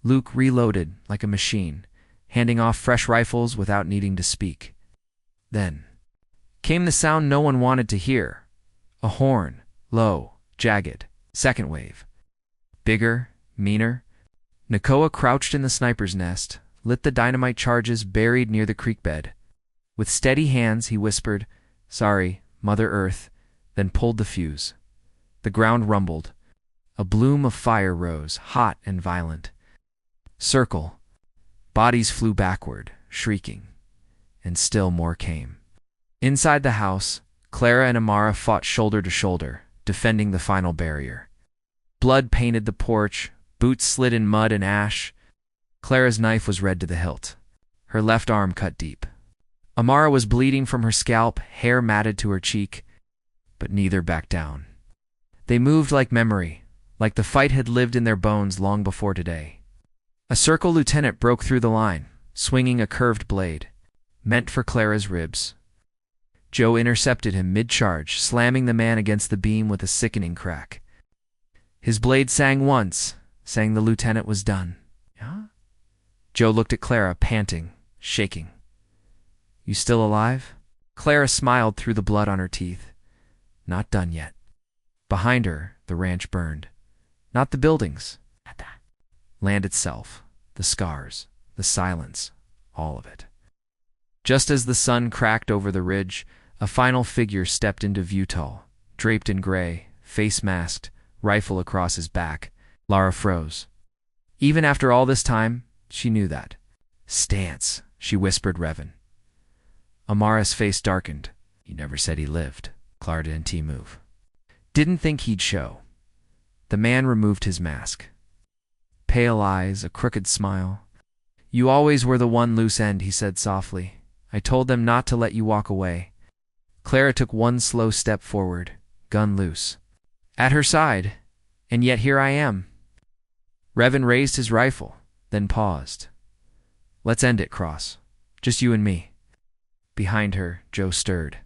Luke reloaded like a machine, handing off fresh rifles without needing to speak. Then came the sound no one wanted to hear. A horn, low, jagged, second wave. Bigger, meaner. Nakoa crouched in the sniper's nest, lit the dynamite charges buried near the creek bed. With steady hands, he whispered, "Sorry, Mother Earth," then pulled the fuse. The ground rumbled. A bloom of fire rose, hot and violent. Circle. Bodies flew backward, shrieking. And still more came. Inside the house, Clara and Amara fought shoulder to shoulder, defending the final barrier. Blood painted the porch, boots slid in mud and ash. Clara's knife was red to the hilt, her left arm cut deep. Amara was bleeding from her scalp, hair matted to her cheek, but neither backed down. They moved like memory, like the fight had lived in their bones long before today. A circle lieutenant broke through the line, swinging a curved blade, meant for Clara's ribs. Joe intercepted him mid-charge, slamming the man against the beam with a sickening crack. His blade sang once, saying the lieutenant was done. Huh? Joe looked at Clara, panting, shaking. "You still alive?" Clara smiled through the blood on her teeth. "Not done yet." Behind her, the ranch burned. Not the buildings. Land itself, the scars, the silence, all of it. Just as the sun cracked over the ridge, a final figure stepped into view, tall, draped in gray, face masked, rifle across his back. Lara froze. Even after all this time, she knew that. "Stance," she whispered Revan. Amara's face darkened. "You never said he lived." Clara didn't move. Didn't think he'd show. The man removed his mask. Pale eyes, a crooked smile. "You always were the one loose end," he said softly. "I told them not to let you walk away." Clara took one slow step forward, gun loose. At her side, and yet here I am. Revan raised his rifle, then paused. "Let's end it, Cross. Just you and me." Behind her, Joe stirred.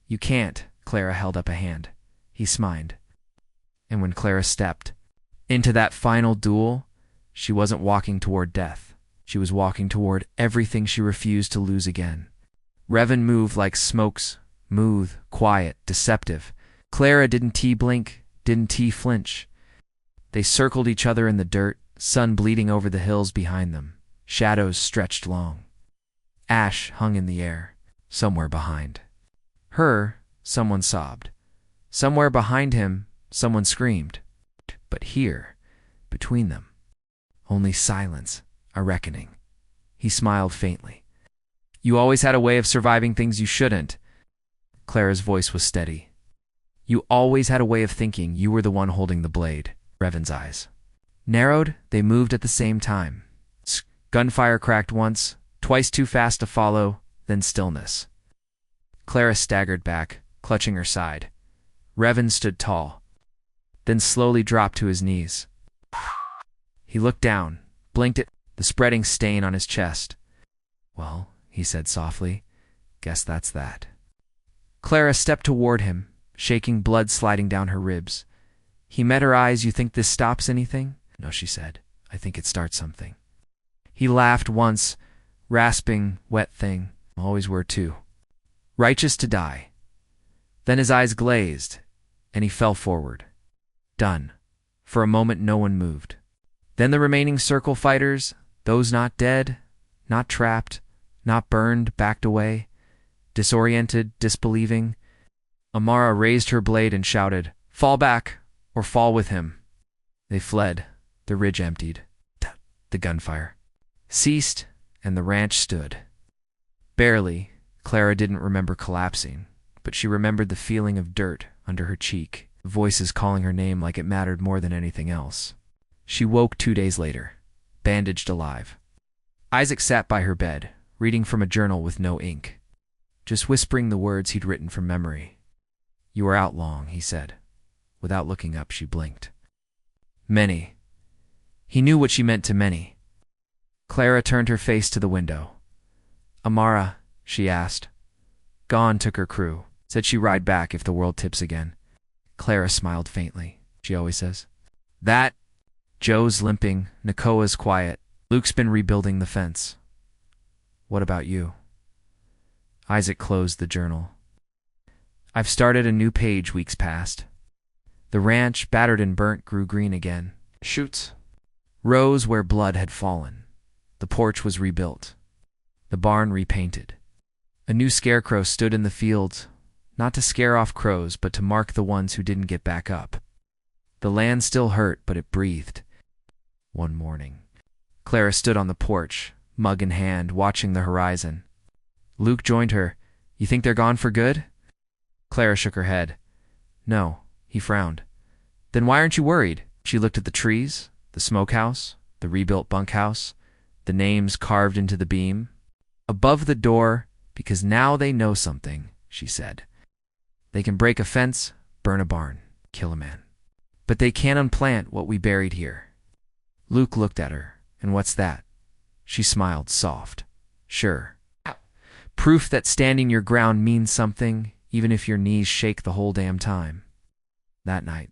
"You can't," Clara held up a hand. He smiled. And when Clara stepped into that final duel, she wasn't walking toward death. She was walking toward everything she refused to lose again. Revan moved like smokes, smooth, quiet, deceptive. Clara didn't blink, didn't flinch. They circled each other in the dirt, sun bleeding over the hills behind them. Shadows stretched long. Ash hung in the air, somewhere behind her. Someone sobbed. Somewhere behind him, someone screamed. But here, between them, only silence, a reckoning. He smiled faintly. "You always had a way of surviving things you shouldn't." Clara's voice was steady. "You always had a way of thinking you were the one holding the blade." Revan's eyes narrowed. They moved at the same time. Gunfire cracked once, twice too fast to follow, then stillness. Clara staggered back, clutching her side. Revan stood tall, then slowly dropped to his knees. He looked down, blinked at the spreading stain on his chest. "Well," he said softly, "guess that's that." Clara stepped toward him, shaking, blood sliding down her ribs. He met her eyes. "You think this stops anything?" "No," she said. "I think it starts something." He laughed once, Rasping, wet thing. Always were too. Righteous to die. Then his eyes glazed, and he fell forward. Done. For a moment no one moved. Then the remaining circle fighters, those not dead, not trapped, not burned, backed away, disoriented, disbelieving. Amara raised her blade and shouted, "Fall back, or fall with him." They fled. The ridge emptied. The gunfire ceased, and the ranch stood. Barely. Clara didn't remember collapsing, but she remembered the feeling of dirt under her cheek, voices calling her name like it mattered more than anything else. She woke 2 days later, bandaged alive. Isaac sat by her bed, reading from a journal with no ink, just whispering the words he'd written from memory. "You are out long," he said. Without looking up, she blinked. Many. He knew what she meant to many. Clara turned her face to the window. "Amara," she asked. "Gone took her crew. Said she'd ride back if the world tips again." Clara smiled faintly. She always says. "That." Joe's limping. Nakoa's quiet. Luke's been rebuilding the fence. "What about you?" Isaac closed the journal. "I've started a new page weeks past." The ranch, battered and burnt, grew green again. Shoots rose where blood had fallen. The porch was rebuilt. The barn repainted. A new scarecrow stood in the field, not to scare off crows, but to mark the ones who didn't get back up. The land still hurt, but it breathed. One morning, Clara stood on the porch, mug in hand, watching the horizon. Luke joined her. "You think they're gone for good?" Clara shook her head. "No," he frowned. "Then why aren't you worried?" She looked at the trees, the smokehouse, the rebuilt bunkhouse, the names carved into the beam. "Above the door, because now they know something," she said. "They can break a fence, burn a barn, kill a man. But they can't unplant what we buried here." Luke looked at her. "And what's that?" She smiled, soft. "Sure. Proof that standing your ground means something, even if your knees shake the whole damn time." That night,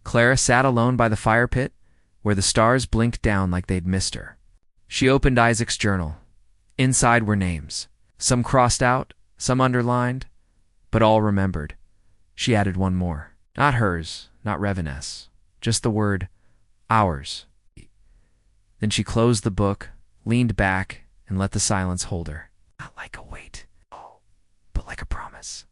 Clara sat alone by the fire pit, where the stars blinked down like they'd missed her. She opened Isaac's journal. Inside were names, some crossed out, some underlined, but all remembered. She added one more. Not hers, not Reveness, just the word, ours. Then she closed the book, leaned back, and let the silence hold her. Not like a weight, but like a promise.